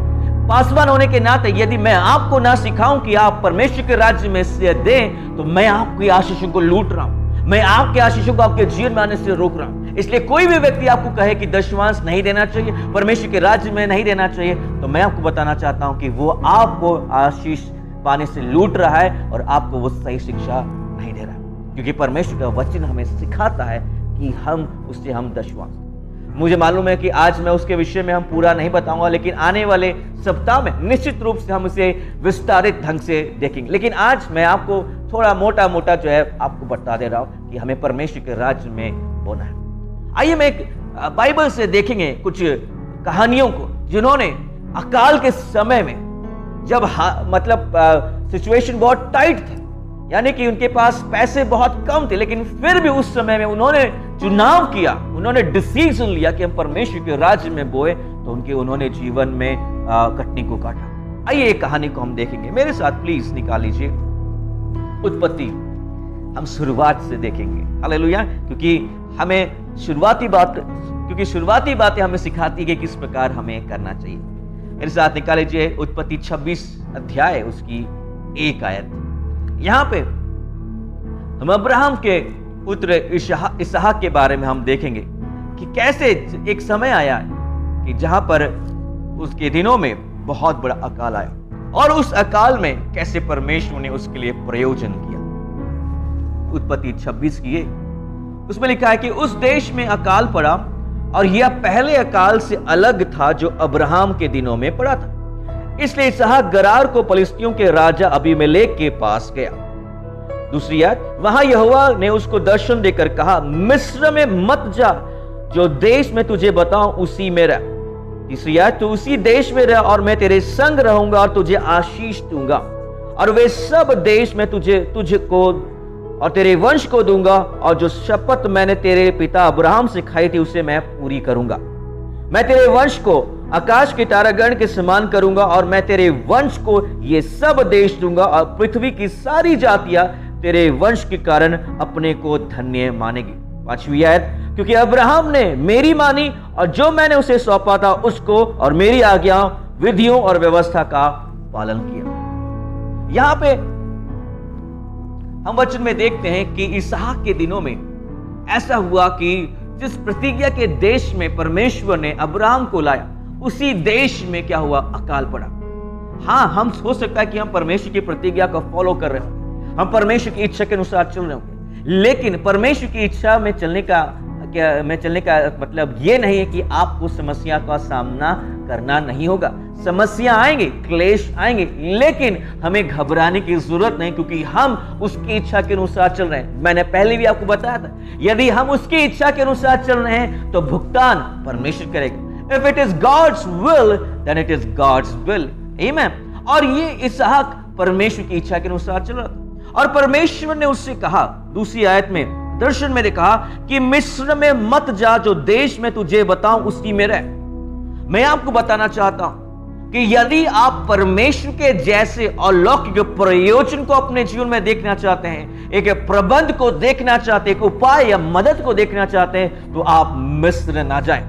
पासवान होने के नाते यदि मैं आपको ना सिखाऊं कि आप परमेश्वर के राज्य में से दें, तो मैं आपकी आशीषों को लूट रहा हूं, मैं आपके आशीषों को आपके जीवन में आने से रोक रहा हूं। इसलिए कोई भी व्यक्ति आपको कहे कि दशवांश नहीं देना चाहिए, परमेश्वर के राज्य में नहीं देना चाहिए, तो मैं आपको बताना चाहता हूं कि वो आपको आशीष पाने से लूट रहा है और आपको वो सही शिक्षा नहीं दे रहा है। क्योंकि परमेश्वर का वचन हमें सिखाता है कि हम दशवांश। मुझे मालूम है कि आज मैं उसके विषय में हम पूरा नहीं बताऊंगा, लेकिन आने वाले सप्ताह में निश्चित रूप से हम उसे विस्तारित ढंग से देखेंगे। लेकिन आज मैं आपको थोड़ा मोटा मोटा जो है आपको बता दे रहा हूं कि हमें परमेश्वर के राज्य में बोना है। आइए मैं एक बाइबल से देखेंगे कुछ कहानियों को, जिन्होंने अकाल के समय में जब सिचुएशन बहुत टाइट था, यानी कि उनके पास पैसे बहुत कम थे, लेकिन फिर भी उस समय में उन्होंने चुनाव किया, उन्होंने डिसीजन लिया कि हम परमेश्वर के राज्य में बोए, तो उन्होंने जीवन में कटनी को काटा। आइए एक कहानी को हम देखेंगे, मेरे साथ प्लीज निकाल लीजिए उत्पत्ति। हम शुरुआत से देखेंगे, हालेलुया, क्योंकि शुरुआती बातें हमें सिखाती है कि किस प्रकार हमें करना चाहिए। मेरे साथ निकाल लीजिए उत्पत्ति 26 अध्याय उसकी 1 आयत। यहां पे हम अब्राहम के पुत्र इसहाक के बारे में हम देखेंगे कि कैसे एक समय आया कि जहां पर उसके दिनों में बहुत बड़ा अकाल आया, और उस अकाल में कैसे परमेश्वर ने उसके लिए प्रयोजन किया। उत्पत्ति 26 की है, उसमें लिखा है कि उस देश में अकाल पड़ा और यह पहले अकाल से अलग था जो अब्राहम के दिनों में पड़ा था। इसलिए इसहाक गरार को फलिस्तियों के राजा अबीमेलेक के पास गया। दूसरी आयत, वहां यहोवा ने उसको दर्शन देकर कहा, मिस्र में मत जा, जो देश में तुझे बताऊं उसी में रह। तीसरी आयत, तू उसी देश में रह और मैं तेरे संग रहूंगा और तुझे आशीष दूंगा और वे सब देश में तुझको और तेरे वंश को दूंगा और जो शपथ मैंने तेरे पिता अब्राहम से खाई थी उसे मैं पूरी करूंगा। मैं तेरे वंश को आकाश के तारागण के समान करूंगा और मैं तेरे वंश को ये सब देश दूंगा और पृथ्वी की सारी जातियां तेरे वंश के कारण अपने को धन्य मानेगी। पांचवी आयत, क्योंकि अब्राहम ने मेरी मानी और जो मैंने उसे सौंपा था उसको और मेरी आज्ञा, विधियों और व्यवस्था का पालन किया। यहां पे हम वचन में देखते हैं कि इसहाक के दिनों में ऐसा हुआ कि जिस प्रतिज्ञा के देश में परमेश्वर ने अब्राहम को लाया, उसी देश में क्या हुआ? अकाल पड़ा। हाँ, हम हो सकता है कि हम परमेश्वर की प्रतिज्ञा को फॉलो कर रहे होंगे, हम परमेश्वर की इच्छा के अनुसार चल रहे होंगे, लेकिन परमेश्वर की इच्छा में चलने का मतलब यह नहीं है कि आपको समस्या का सामना करना नहीं होगा। समस्या आएंगे, क्लेश आएंगे, लेकिन हमें घबराने की जरूरत नहीं, क्योंकि हम उसकी इच्छा के अनुसार चल रहे हैं। मैंने पहले भी आपको बताया था, यदि हम उसकी इच्छा के अनुसार चल रहे हैं तो भुगतान परमेश्वर करेगा। If it is God's will then it is God's will. आमीन। और ये इसहाक परमेश्वर की इच्छा के अनुसार चल रहा था और परमेश्वर ने उससे कहा, दूसरी आयत में दर्शन में कहा कि मिस्र में मत जा, जो देश में तुझे बताऊं उसी में रह। मैं आपको बताना चाहता हूं कि यदि आप परमेश्वर के जैसे अलौकिक प्रयोजन को अपने जीवन में देखना चाहते हैं, एक प्रबंध को देखना चाहते हैं, एक उपाय या मदद को देखना चाहते हैं, तो आप मिस्र ना जाएं।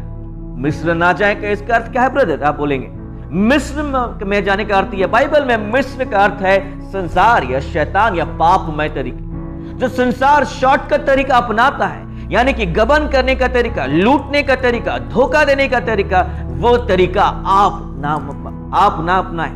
मिस्र ना जाएं का इसका अर्थ क्या है ब्रदर? आप बोलेंगे मिस्र में जाने का अर्थ, या बाइबल में मिस्र का अर्थ है संसार या शैतान या पापमय तरीके। जो संसार शॉर्टकट तरीका अपनाता है, यानी कि गबन करने का तरीका, लूटने का तरीका, धोखा देने का तरीका, वो तरीका आप ना अपनाएं।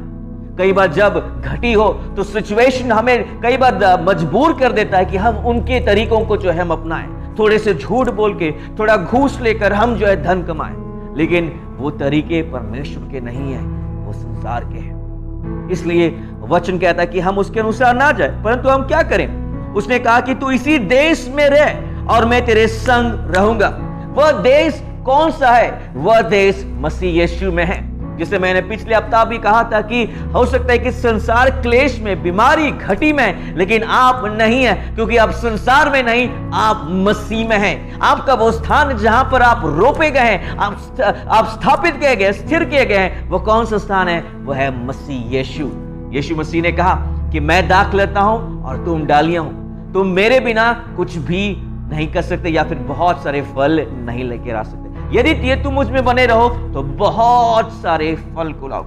कई बार जब घटी हो तो सिचुएशन हमें कई बार मजबूर कर देता है कि हम उनके तरीकों को जो है हम अपनाएं, थोड़े से झूठ बोल के, थोड़ा घूस लेकर हम जो है धन कमाएं, लेकिन वो तरीके परमेश्वर के नहीं है, वो संसार के हैं। इसलिए वचन कहता है कि हम उसके अनुसार ना जाए, परंतु हम क्या करें? उसने कहा कि तू इसी देश में रह और मैं तेरे संग रहूंगा। वह देश कौन सा है? वह देश मसीह यीशु में है। जिसे मैंने पिछले हफ्ता भी कहा था कि हो सकता है कि संसार क्लेश में, बीमारी, घटी में, लेकिन आप नहीं है, क्योंकि आप संसार में नहीं, आप मसीह में हैं। आपका वो स्थान जहां पर आप रोपे गए हैं, आप स्थापित किए गए, स्थिर किए गए हैं, वो कौन सा स्थान है? वो है मसीह यीशु। यीशु मसीह ने कहा कि मैं दाख लेता हूं और तुम डालियां हो, तुम मेरे बिना कुछ भी नहीं कर सकते या फिर बहुत सारे फल नहीं लेकर आ सकते। यदि तुम मुझ में बने रहो तो बहुत सारे फल को लाओ।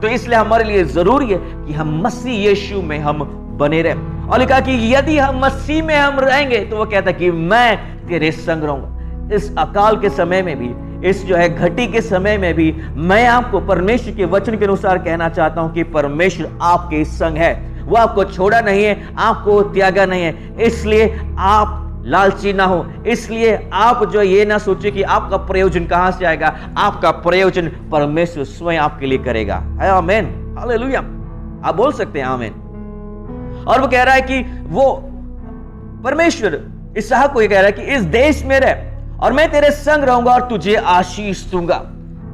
तो इसलिए हमारे लिए जरूरी है कि हम मसीह यीशु में हम बने रहें। और लिखा कि यदि हम मसीह में हम रहेंगे, तो वो कहता कि मैं तेरे संग रहूंगा। इस अकाल के समय में भी, इस जो है घटी के समय में भी, मैं आपको परमेश्वर के वचन के अनुसार कहना चाहता हूं कि परमेश्वर आपके संग है। वो आपको छोड़ा नहीं है, आपको त्यागा नहीं है। इसलिए आप लालची ना हो, इसलिए आप जो ये ना सोचे कि आपका प्रयोजन कहां से आएगा। आपका प्रयोजन परमेश्वर स्वयं आपके लिए करेगा। आमीन, हालेलुया। आप बोल सकते हैं आमीन। और वो कह रहा है कि वो परमेश्वर इसहाक को ये कह रहा है कि इस देश में रह और मैं तेरे संग रहूंगा और तुझे आशीष दूंगा।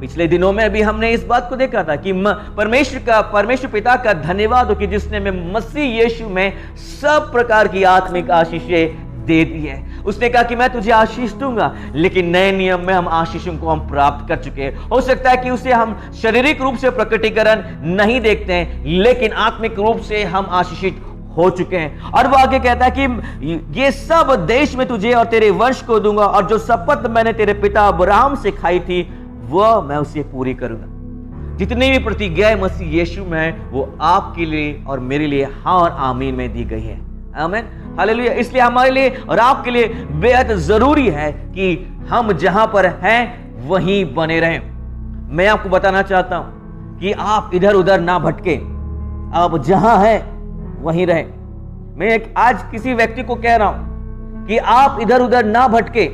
पिछले दिनों में भी हमने इस बात को देखा था कि परमेश्वर पिता का धन्यवाद हो कि जिसने में मसीह यीशु में सब प्रकार की आत्मिक आशीषें दे दी है। उसने कहा कि मैं तुझे आशीष दूंगा, लेकिन नए नियम में हम आशीषों को हम प्राप्त कर चुके हैं। हो सकता है कि उसे हम शारीरिक रूप से प्रकटीकरण नहीं देखते हैं, लेकिन आत्मिक रूप से हम आशीषित हो चुके हैं। और वो आगे कहता है कि ये सब देश में तुझे और तेरे वंश को दूंगा और जो शपथ मैंने तेरे पिता अब्राहम से खाई थी वह मैं उसे पूरी करूंगा। जितनी भी प्रतिज्ञाएं मसीह यीशु में है, वो आपके लिए और मेरे लिए हाँ और आमीन में दी गई है। आमीन, हालेलुया। इसलिए हमारे लिए और आपके लिए बेहद जरूरी है कि हम जहां पर हैं वहीं बने रहें। मैं आपको बताना चाहता हूं कि आप इधर उधर ना भटके, आप जहां हैं वहीं रहें। मैं आज किसी व्यक्ति को कह रहा हूं कि आप इधर उधर ना भटके,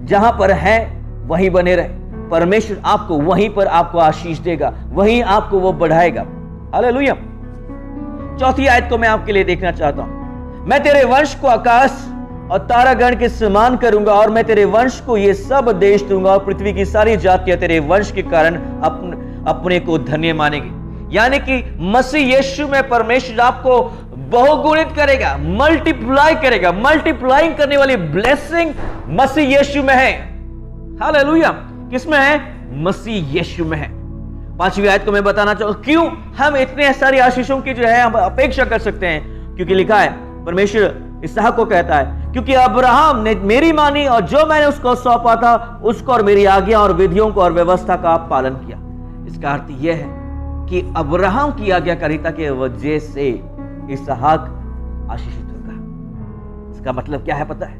जहां पर है वहीं बने रहे। परमेश्वर आपको वहीं पर आपको आशीष देगा, वहीं आपको वो बढ़ाएगा। हालेलुया। चौथी आयत को मैं आपके लिए देखना चाहता हूं। मैं तेरे वंश को आकाश और तारागण के समान करूंगा, और मैं तेरे वंश को ये सब देश दूंगा, और पृथ्वी की सारी जातियां तेरे वंश के कारण अपने को धन्य मानेगी। यानी कि मसीह यीशु में परमेश्वर आपको बहुगुणित करेगा, मल्टीप्लाई करेगा। मल्टीप्लाइंग करने वाली ब्लेसिंग मसीह यीशु में है। हालेलुया। किसमें है? मसीह यीशु में है। पांचवी आयत को मैं बताना चाहूंगा क्यों हम इतने सारी आशीषों की जो है हम अपेक्षा कर सकते हैं। क्योंकि लिखा है, परमेश्वर इसहाक को कहता है, क्योंकि अब्राहम ने मेरी मानी और जो मैंने उसको सौंपा था उसको और मेरी आज्ञा और विधियों को और व्यवस्था का पालन किया। इसका अर्थ यह है कि अब्राहम की आज्ञाकारिता के वजह से इसहाक आशीषित होगा। इसका मतलब क्या है पता है?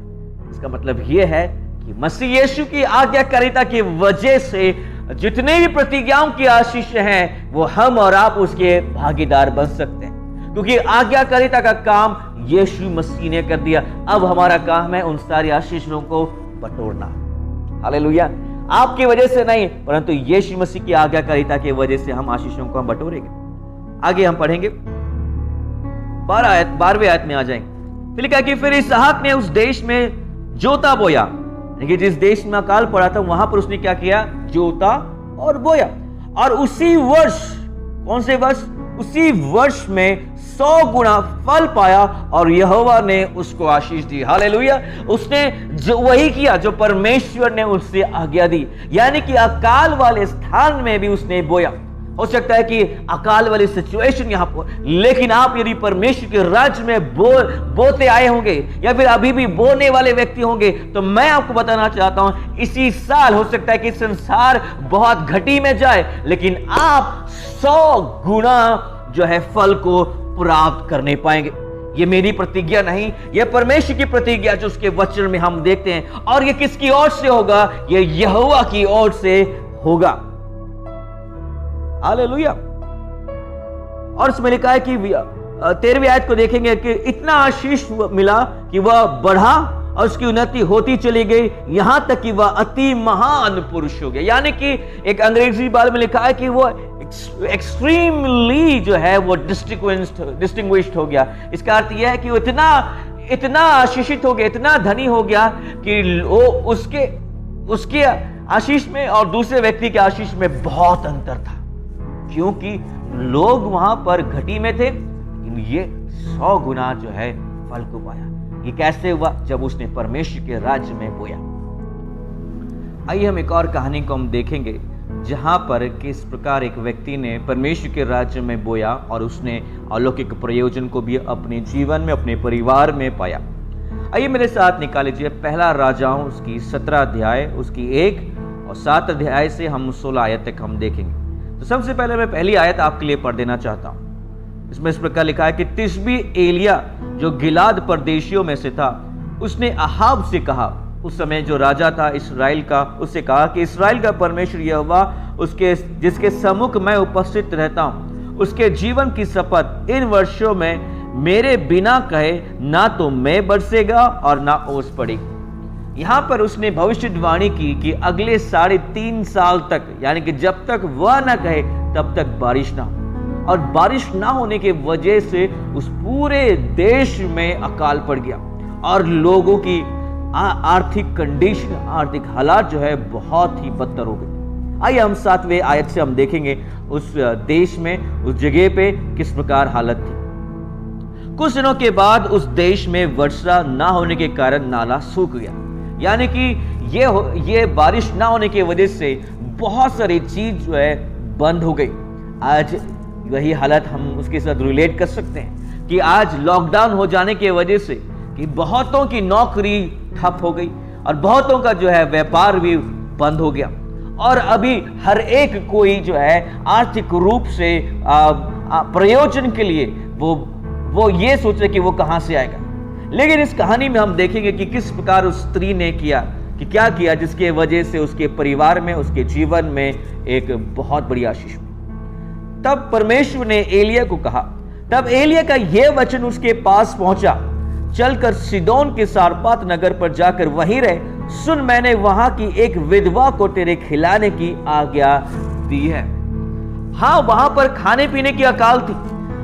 इसका मतलब यह है कि मसीह यीशु की आज्ञाकारिता की वजह से जितने भी प्रतिज्ञाओं की आशीष हैं वो हम और आप उसके भागीदार बन सकते हैं, क्योंकि आज्ञाकारिता का काम यीशु मसीह ने कर दिया। अब हमारा काम है उन सारी आशीषों को बटोरना। हालेलुया। आपकी वजह से नहीं, परंतु यीशु मसीह की आज्ञाकारिता की वजह से हम आशीषों को हम बटोरेंगे। आगे हम पढ़ेंगे 12वीं आयत में आ जाएंगे। फिर लिखा कि फिर इसहाक ने उस देश में जोता बोया, जिस देश में अकाल पड़ा था वहां पर उसने क्या किया? जोता और बोया। और उसी वर्ष, कौन से वर्ष? उसी वर्ष में 100 गुना फल पाया और यहोवा ने उसको आशीष दी। हालेलुया। उसने जो वही किया जो परमेश्वर ने उससे आज्ञा दी, यानी कि अकाल वाले स्थान में भी उसने बोया। हो सकता है कि अकाल वाली सिचुएशन यहां पर, लेकिन आप यदि परमेश्वर के राज्य में बोते आए होंगे या फिर अभी भी बोने वाले व्यक्ति होंगे, तो मैं आपको बताना चाहता हूं इसी साल हो सकता है कि संसार बहुत घटी में जाए, लेकिन आप 100 गुना जो है फल को प्राप्त करने पाएंगे। ये मेरी प्रतिज्ञा नहीं, ये परमेश्वर की प्रतिज्ञा जो उसके वचन में हम देखते हैं। और ये किसकी ओर से होगा? ये यहोवा की ओर से होगा। हालेलुया। और इसमें लिखा है कि 13वीं आयत को देखेंगे कि इतना आशीष मिला कि वह बढ़ा और उसकी उन्नति होती चली गई, यहां तक कि वह अति महान पुरुष हो गया। यानी कि एक अंग्रेजी बाल में लिखा है कि वो एक्सट्रीमली जो है वो डिस्टिंग्विश्ड हो गया। इसका अर्थ यह है कि वो इतना आशीषित हो गया, इतना धनी हो गया कि वो उसके आशीष में और दूसरे व्यक्ति के आशीष में बहुत अंतर था, क्योंकि लोग वहां पर घटी में थे, ये 100 गुना जो है फल को पाया। ये कैसे हुआ? जब उसने परमेश्वर के राज्य में बोया। आइए हम एक और कहानी को हम देखेंगे, जहां पर किस प्रकार एक व्यक्ति ने परमेश्वर के राज्य में बोया और उसने अलौकिक प्रयोजन को भी अपने जीवन में, अपने परिवार में पाया। आइए मेरे साथ निकाल लीजिए पहला राजाओं उसकी 17 अध्याय उसकी 1 और 7 अध्याय से हम 16 आयत तक हम देखेंगे। तो सबसे पहले मैं पहली आयत आपके लिए पढ़ देना चाहता हूं। इसमें इस प्रकार लिखा है कि तिशबी एलिया जो गिलाद परदेशियों में से था, उसने अहाब से कहा, उस समय जो राजा था इस्राएल का, उससे कहा कि इस्राएल का परमेश्वर यहोवा उसके जिसके सम्मुख मैं उपस्थित रहता हूं, उसके जीवन की शपथ, इन वर्षों में मेरे बिना कहे ना तो मैं बरसेगा और ना ओस पड़ेगी। यहां पर उसने भविष्यवाणी की कि अगले 3.5 साल तक, यानी कि जब तक वह ना कहे तब तक बारिश ना हो। और बारिश ना होने की वजह से उस पूरे देश में अकाल पड़ गया और लोगों की आर्थिक कंडीशन, आर्थिक हालात जो है बहुत ही बदतर हो गए। आइए हम 7वें आयत से हम देखेंगे उस देश में, उस जगह पे किस प्रकार हालत थी। कुछ दिनों के बाद उस देश में वर्षा ना होने के कारण नाला सूख गया, यानी कि ये बारिश ना होने की वजह से बहुत सारी चीज जो है बंद हो गई। आज वही हालत हम उसके साथ रिलेट कर सकते हैं कि आज लॉकडाउन हो जाने की वजह से कि बहुतों की नौकरी ठप हो गई और बहुतों का जो है व्यापार भी बंद हो गया, और अभी हर एक कोई जो है आर्थिक रूप से प्रयोजन के लिए वो ये सोचे कि वो कहां से आएगा। लेकिन इस कहानी में हम देखेंगे कि किस प्रकार उस स्त्री ने किया, कि क्या किया जिसके वजह से उसके परिवार में, उसके जीवन में एक बहुत बड़ी आशीष। तब परमेश्वर ने एलिया को कहा, तब एलिया का यह वचन उसके पास पहुंचा, चलकर सीदोन के सारपात नगर पर जाकर वहीं रहे। सुन, मैंने वहां की एक विधवा को तेरे खिलाने की आज्ञा दी है। हाँ, वहां पर खाने पीने की अकाल थी,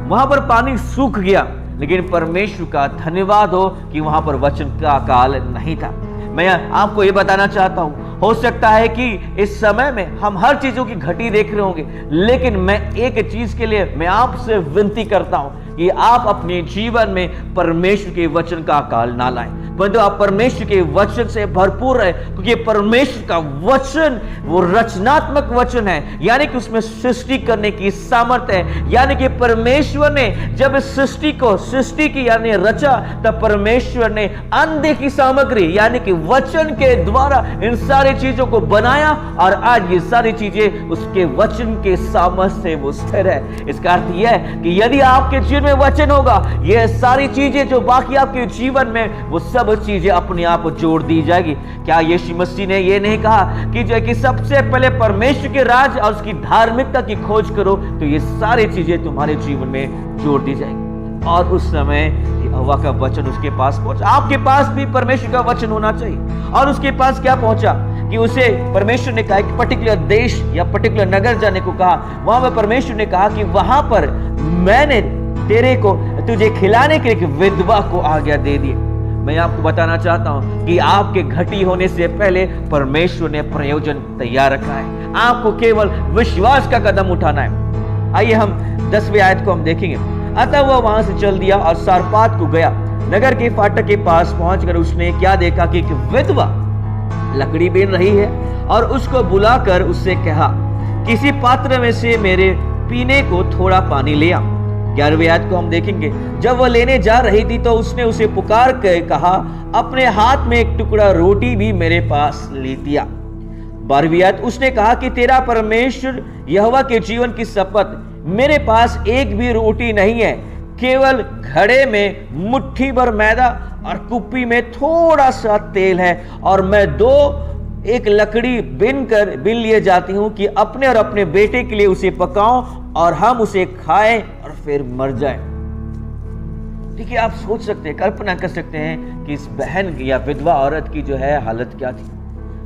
वहां पर पानी सूख गया, लेकिन परमेश्वर का धन्यवाद हो कि वहां पर वचन का अकाल नहीं था। मैं आपको ये बताना चाहता हूं, हो सकता है कि इस समय में हम हर चीजों की घटी देख रहे होंगे, लेकिन मैं एक चीज के लिए मैं आपसे विनती करता हूं कि आप अपने जीवन में परमेश्वर के वचन का अकाल ना लाएं, परंतु आप परमेश्वर के वचन से भरपूर रहे, क्योंकि परमेश्वर का वचन वो रचनात्मक वचन है, यानी कि उसमें सृष्टि करने की सामर्थ्य है। यानी कि परमेश्वर ने जब इस सृष्टि की यानी रचा, तब परमेश्वर ने अनदेखी सामग्री यानी कि वचन के द्वारा इन सारी चीजों को बनाया, और आज ये सारी चीजें उसके वचन के सामर्थ्य से वो स्थिर है। इसका अर्थ यह है कि यदि आपके जीवन में वचन होगा, ये सारी चीजें जो बाकी आपके जीवन में वो सब चीजें अपने आप जोड़ दी जाएगी। क्या यीशु मसीह ने ये नहीं कहा कि जो है कि सबसे पहले परमेश्वर के राज और उसकी धार्मिकता की खोज करो, तो ये सारी चीजें तुम्हारे जीवन में जोड़ दी जाएगी। और उस समय यहोवा का वचन उसके पास पहुंचा। आपके पास भी परमेश्वर का वचन होना चाहिए। और उसके पास क्या पहुंचा कि उसे परमेश्वर ने कहा एक पर्टिकुलर देश या पर्टिकुलर नगर जाने को कहा। वहां पर परमेश्वर ने कहा कि वहां पर मैंने तुझे खिलाने के लिए एक विधवा को आज्ञा दे दी। मैं आपको बताना चाहता हूं कि आपके घटी होने से पहले परमेश्वर ने प्रयोजन तैयार रखा है। आपको केवल विश्वास का कदम उठाना है। आइए हम 10वीं आयत को हम देखेंगे। अतः वह वहां से चल दिया और सारपात को गया। नगर के फाटक के पास पहुंचकर उसने क्या देखा कि एक विधवा लकड़ी बीन रही है, और उसको बुलाकर उससे कहा, किसी पात्र में से मेरे पीने को थोड़ा पानी ले आ। 11वीं आयत को हम देखेंगे। जब वह लेने जा रही थी तो उसने उसे पुकार कर कहा, अपने हाथ में एक टुकड़ा रोटी भी मेरे पास ले दिया। 12वीं आयत, उसने कहा कि तेरा परमेश्वर यहोवा के जीवन की शपथ, मेरे पास एक भी रोटी नहीं है, केवल घड़े में मुट्ठी भर मैदा और कुप्पी में थोड़ा सा तेल है, और मैं एक लकड़ी बिन लिए जाती हूं कि अपने और अपने बेटे के लिए उसे पकाऊं और हम उसे खाएं और फिर मर जाएं। देखिए, आप सोच सकते हैं, कल्पना कर सकते हैं कि इस बहन या विधवा औरत की जो है हालत क्या थी,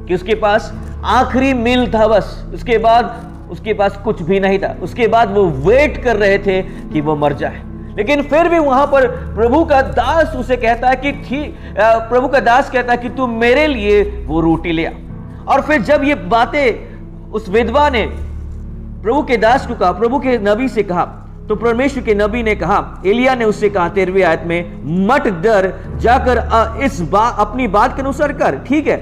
कि उसके पास आखिरी मील था बस, उसके बाद उसके पास कुछ भी नहीं था। उसके बाद वो वेट कर रहे थे कि वो मर जाए, लेकिन फिर भी वहां पर प्रभु का दास उसे कहता है कि प्रभु का दास कहता है कि तू मेरे लिए वो रोटी ले आ। और फिर जब ये बातें उस विधवा ने प्रभु के दास को कहा, प्रभु के नबी से कहा, तो परमेश्वर के नबी ने कहा, एलिया ने उससे कहा 13वीं आयत में, मत डर, जाकर अपनी बात के अनुसार कर। ठीक है,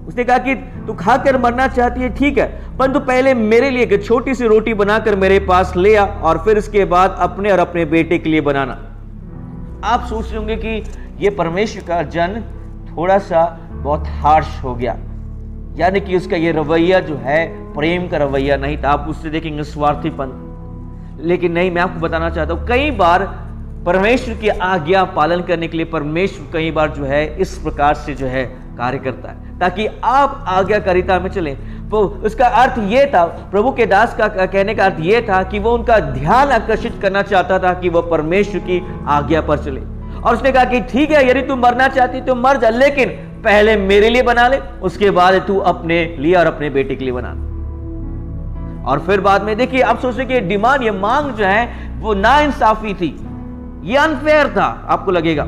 उसने कहा कि तू खाकर मरना चाहती है, ठीक है, परंतु पहले मेरे लिए एक छोटी सी रोटी बनाकर मेरे पास ले आ, और फिर इसके बाद अपने और अपने बेटे के लिए बनाना। आप सोच रहे होंगे कि ये परमेश्वर का जन थोड़ा सा बहुत हार्श हो गया, यानी कि उसका ये रवैया जो है प्रेम का रवैया नहीं था। आप उससे देखेंगे स्वार्थीपन, लेकिन नहीं, मैं आपको बताना चाहता हूं, कई बार परमेश्वर की आज्ञा पालन करने के लिए परमेश्वर कई बार जो है इस प्रकार से जो है कार्य करता है, ताकि आप आज्ञाकारिता में चलें। तो उसका अर्थ यह था, प्रभु के दास का कहने का अर्थ यह था कि वो उनका ध्यान आकर्षित करना चाहता था कि वो परमेश्वर की आज्ञा पर चले। और उसने कहा कि ठीक है, यदि तू मरना चाहती तो मर जा, लेकिन पहले मेरे लिए बना ले, उसके बाद तू अपने लिए और अपने बेटे के लिए बना। और फिर बाद में देखिए, आप सोच रहे कि डिमांड, ये मांग जो है वो नाइंसाफी थी, ये अनफेयर था, आपको लगेगा,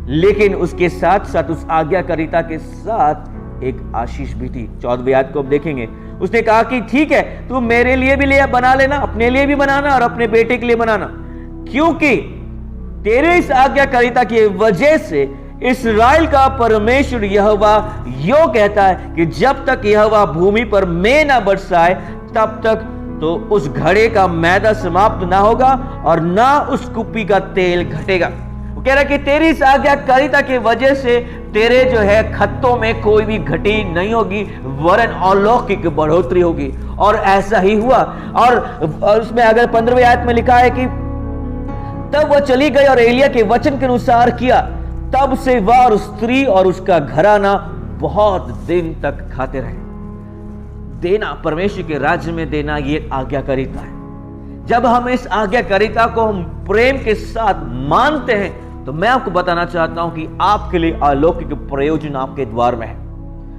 लेकिन उसके साथ साथ उस आज्ञाकारिता के साथ एक आशीष भी थी। 14वीं आयत को अब देखेंगे। उसने कहा कि ठीक है, तू मेरे लिए भी ले बना लेना, अपने लिए भी बनाना और अपने बेटे के लिए बनाना, क्योंकि तेरे इस आज्ञाकारिता की वजह से इस्राएल का परमेश्वर यहोवा यो कहता है कि जब तक यहोवा भूमि पर मेंह ना बरसाए, तब तक तो उस घड़े का मैदा समाप्त ना होगा और ना उस कुप्पी का तेल घटेगा। वो कह रहा है कि तेरी इस आज्ञाकारिता की वजह से तेरे जो है खत्तों में कोई भी घटी नहीं होगी, वरन अलौकिक बढ़ोतरी होगी। और ऐसा ही हुआ। और उसमें अगर 15वीं आयत में लिखा है कि तब वह चली गई और एलिया के वचन के अनुसार किया, तब से वह और स्त्री और उसका घराना बहुत दिन तक खाते रहे। देना, परमेश्वर के राज्य में देना, ये आज्ञाकारिता है। जब हम इस आज्ञाकारिता को हम प्रेम के साथ मानते हैं, तो मैं आपको बताना चाहता हूं कि आपके लिए अलौकिक प्रयोजन आपके द्वार में है,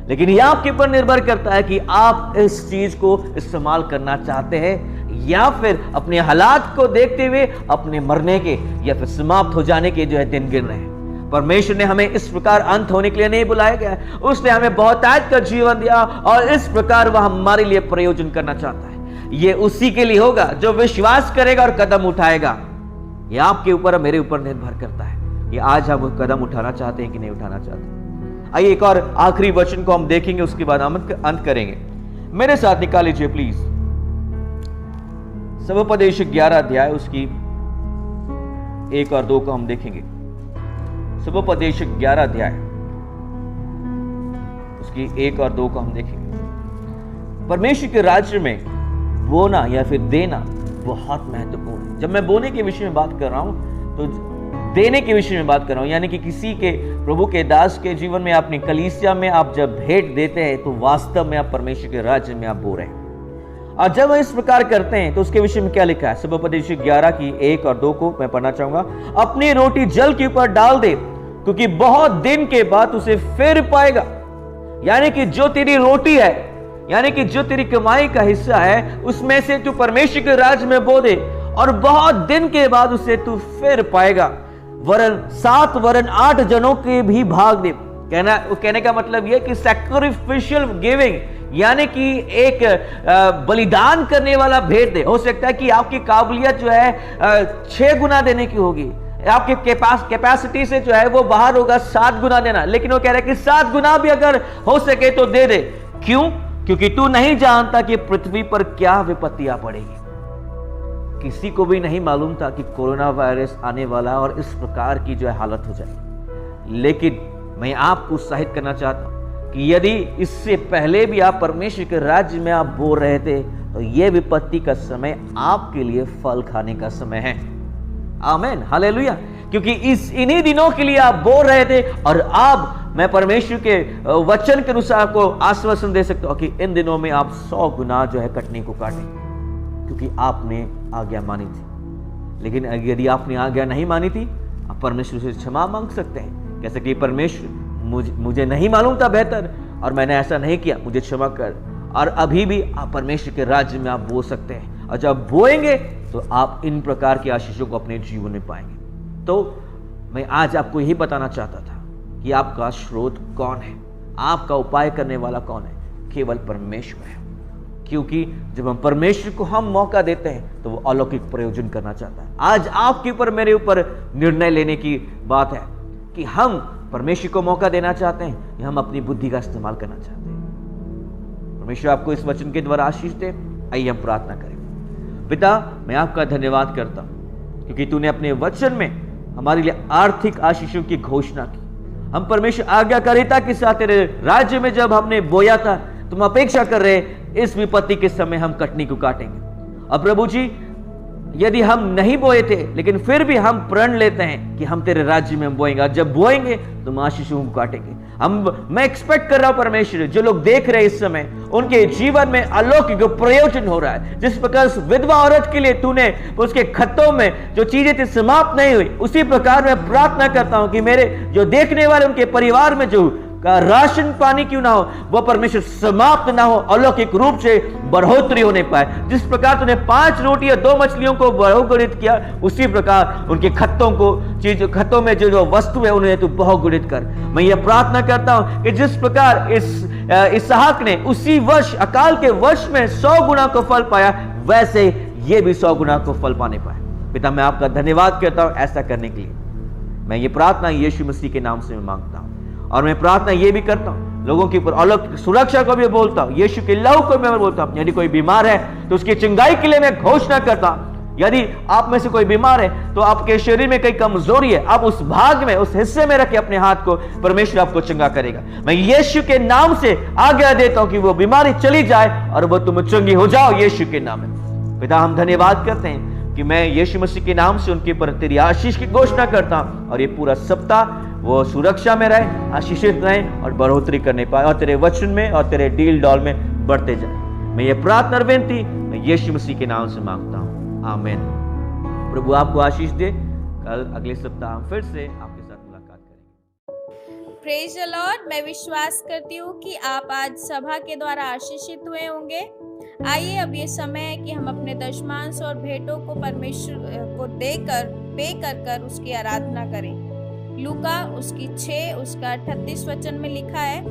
लेकिन यह आपके ऊपर निर्भर करता है कि आप इस चीज को इस्तेमाल करना चाहते हैं या फिर अपने हालात को देखते हुए अपने मरने के या फिर समाप्त हो जाने के जो है दिन गिन रहे हैं। परमेश्वर ने हमें इस प्रकार अंत होने के लिए नहीं बुलाया गया, उसने हमें बहुतायत का जीवन दिया और इस प्रकार वह हमारे लिए प्रयोजन करना चाहता है। ये उसी के लिए होगा जो विश्वास करेगा और कदम उठाएगा। ये आपके ऊपर और मेरे ऊपर निर्भर करता है कि आज हम कदम उठाना चाहते हैं कि नहीं उठाना चाहते। आइए एक और आखिरी वचन को हम देखेंगे, उसके बाद हम अंत करेंगे। मेरे साथ निकाल लीजिए प्लीज सबोपदेश 11 अध्याय उसकी 1 और 2 को हम देखेंगे। सबोपदेश 11 अध्याय उसकी 1 और 2 को हम देखेंगे। परमेश्वर के राज्य में बोना या फिर देना बहुत महत्वपूर्ण है। जब मैं बोने के विषय में बात कर रहा हूं तो देने के विषय में बात कर रहा हूं, यानी कि किसी के प्रभु के दास के जीवन में, अपनी कलीसिया में आप जब भेंट देते हैं तो वास्तव में आप परमेश्वर के राज्य में आप बो रहे हैं। और जब हम इस प्रकार करते हैं तो उसके विषय में क्या लिखा है? सबोपदेश 11 की 1 और 2 को मैं पढ़ना चाहूंगा। अपनी रोटी जल के ऊपर डाल दे, क्योंकि बहुत दिन के बाद उसे फिर पाएगा। यानी कि जो तेरी रोटी है, यानी कि जो तेरी कमाई का हिस्सा है, उसमें से तू परमेश्वर के राज्य में बो दे और बहुत दिन के बाद उसे तू फिर पाएगा। वरन 7 वरन 8 जनों के भी भाग दे। कहने का मतलब यह कि सैक्रिफिशियल गिविंग, यानी कि एक बलिदान करने वाला भेंट दे। हो सकता है कि आपकी काबिलियत जो है 6 गुना देने की होगी, आपके कैपेसिटी से जो है वो बाहर होगा 7 गुना देना, लेकिन वो कह रहा है कि 7 गुना भी अगर हो सके तो दे दे। क्यों? क्योंकि तू नहीं जानता कि पृथ्वी पर क्या विपत्तियां पड़ेगी। किसी को भी नहीं मालूम था कि कोरोना वायरस आने वाला और इस प्रकार की जो है हालत हो जाएगी। लेकिन मैं आपको उत्साहित करना चाहता हूं कि यदि इससे पहले भी आप परमेश्वर के राज्य में आप बो रहे थे तो यह विपत्ति का समय आपके लिए फल खाने का समय है। आमीन, हालेलुया। क्योंकि इन्हीं दिनों के लिए आप बोल रहे थे और अब मैं परमेश्वर के वचन के अनुसार आपको आश्वासन दे सकता हूं कि इन दिनों में आप 100 गुना जो है कटनी को काटेंगे, क्योंकि आपने आज्ञा मानी थी। लेकिन यदि आपने आज्ञा नहीं मानी थी, आप परमेश्वर से क्षमा मांग सकते हैं। कैसे कि परमेश्वर मुझे नहीं मालूम था बेहतर और मैंने ऐसा नहीं किया, मुझे क्षमा कर। और अभी भी आप परमेश्वर के राज्य में आप बो सकते हैं, और जब बोएंगे तो आप इन प्रकार की आशीषों को अपने जीवन में पाएंगे। तो मैं आज आपको यही बताना चाहता था कि आपका स्रोत कौन है, आपका उपाय करने वाला कौन है? केवल परमेश्वर है। क्योंकि जब हम परमेश्वर को हम मौका देते हैं तो वो अलौकिक प्रयोजन करना चाहता है। आज आपके ऊपर, मेरे ऊपर निर्णय लेने की बात है कि हम परमेश्वर को मौका देना चाहते हैं या हम अपनी बुद्धि का इस्तेमाल करना चाहते हैं। परमेश्वर आपको इस वचन के द्वारा आशीष दे। आइए हम प्रार्थना करें। पिता, मैं आपका धन्यवाद करता हूं क्योंकि तूने अपने वचन में हमारे लिए आर्थिक आशीषों की घोषणा की। हम परमेश्वर आज्ञाकारिता के साथ तेरे राज्य में जब हमने बोया था, तुम अपेक्षा कर रहे इस विपत्ति के समय हम कटनी को काटेंगे। अब प्रभु जी, यदि हम नहीं बोए थे लेकिन फिर भी हम प्रण लेते हैं कि हम तेरे राज्य में बोएंगे, जब बोएंगे तुम आशीषों को काटेंगे। मैं एक्सपेक्ट कर रहा हूं परमेश्वर, जो लोग देख रहे हैं इस समय, उनके जीवन में अलौकिक प्रयोजन हो रहा है। जिस प्रकार विधवा औरत के लिए तूने उसके खतों में जो चीजें थी समाप्त नहीं हुई, उसी प्रकार मैं प्रार्थना करता हूं कि मेरे जो देखने वाले, उनके परिवार में जो का राशन पानी क्यों ना हो, वह परमेश्वर समाप्त ना हो, अलौकिक रूप से बढ़ोतरी होने पाए। जिस प्रकार तूने 5 रोटी और 2 मछलियों को बहुगुणित किया, उसी प्रकार उनके खत्तों में जो वस्तु है उन्हें तू बहुगुणित कर। मैं ये प्रार्थना करता हूं कि जिस प्रकार इसहाक ने उसी वर्ष, अकाल के वर्ष में 100 गुना को फल पाया, वैसे ये भी 100 गुना को फल पाने पाए। पिता, मैं आपका धन्यवाद करता हूं ऐसा करने के लिए। मैं ये प्रार्थना यीशु मसीह के नाम से मैं मांगता हूं, और मैं प्रार्थना ये भी करता हूं लोगों के ऊपर अलग सुरक्षा को भी बोलता हूं, यीशु के लहू को मैं बोलता हूं। यदि कोई बीमार है तो उसकी चंगाई के लिए मैं घोषणा करता हूं। यदि आप में से कोई बीमार है तो आपके शरीर में कई कमजोरी है, आप उस भाग में, उस हिस्से में रखे अपने हाथ को, परमेश्वर आपको चंगा करेगा। मैं यीशु के नाम से आज्ञा देता हूं कि वो बीमारी चली जाए और वो तुम चंगी हो जाओ यीशु के नाम में। पिता, हम धन्यवाद करते हैं कि मैं यीशु मसीह के नाम से उनके ऊपर तेरी आशीष की घोषणा करता हूं, और ये पूरा सप्ताह वो सुरक्षा में रहे, आशीषित रहे और बढ़ोतरी करने पाए, और तेरे वचन में और तेरे डील डॉल में बढ़ते जाए। मैं ये प्रार्थना और विनती मैं यीशु मसीह के नाम से मांगता हूं, आमीन। प्रभु आपको आशीष दे। कल अगले सप्ताह हम फिर से आपके साथ मुलाकात करेंगे। Praise the Lord. मैं विश्वास करती हूँ कि आप आज सभा के द्वारा आशीषित हुए होंगे। आइए अब ये समय है कि हम अपने दशमांश और भेंटों को परमेश्वर को देकर पे कर उसकी आराधना करें। लूका उसकी 6 उसका 38 वचन में लिखा है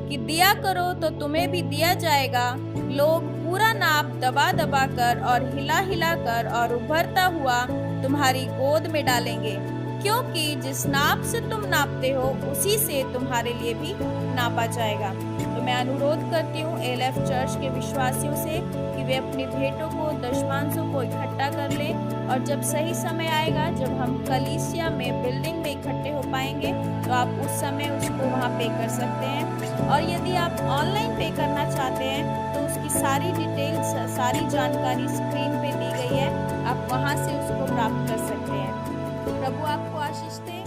कि दिया करो तो तुम्हें भी दिया जाएगा, लोग पूरा नाप दबा दबा कर और हिला हिला कर और उभरता हुआ तुम्हारी गोद में डालेंगे, क्योंकि जिस नाप से तुम नापते हो उसी से तुम्हारे लिए भी नापा जाएगा। तो मैं अनुरोध करती हूँ एलएफ चर्च के विश्वासियों से कि वे अपनी भेंटों को दशमांशों को इकट्ठा कर लें, और जब सही समय आएगा, जब हम कलीसिया में बिल्डिंग में इकट्ठे हो पाएंगे, तो आप उस समय उसको वहाँ पे कर सकते हैं। और यदि आप ऑनलाइन पे करना चाहते हैं तो उसकी सारी डिटेल्स, सारी जानकारी स्क्रीन पे दी गई है, आप वहाँ से उसको प्राप्त कर सकते हैं। प्रभु आपको आशीष दे।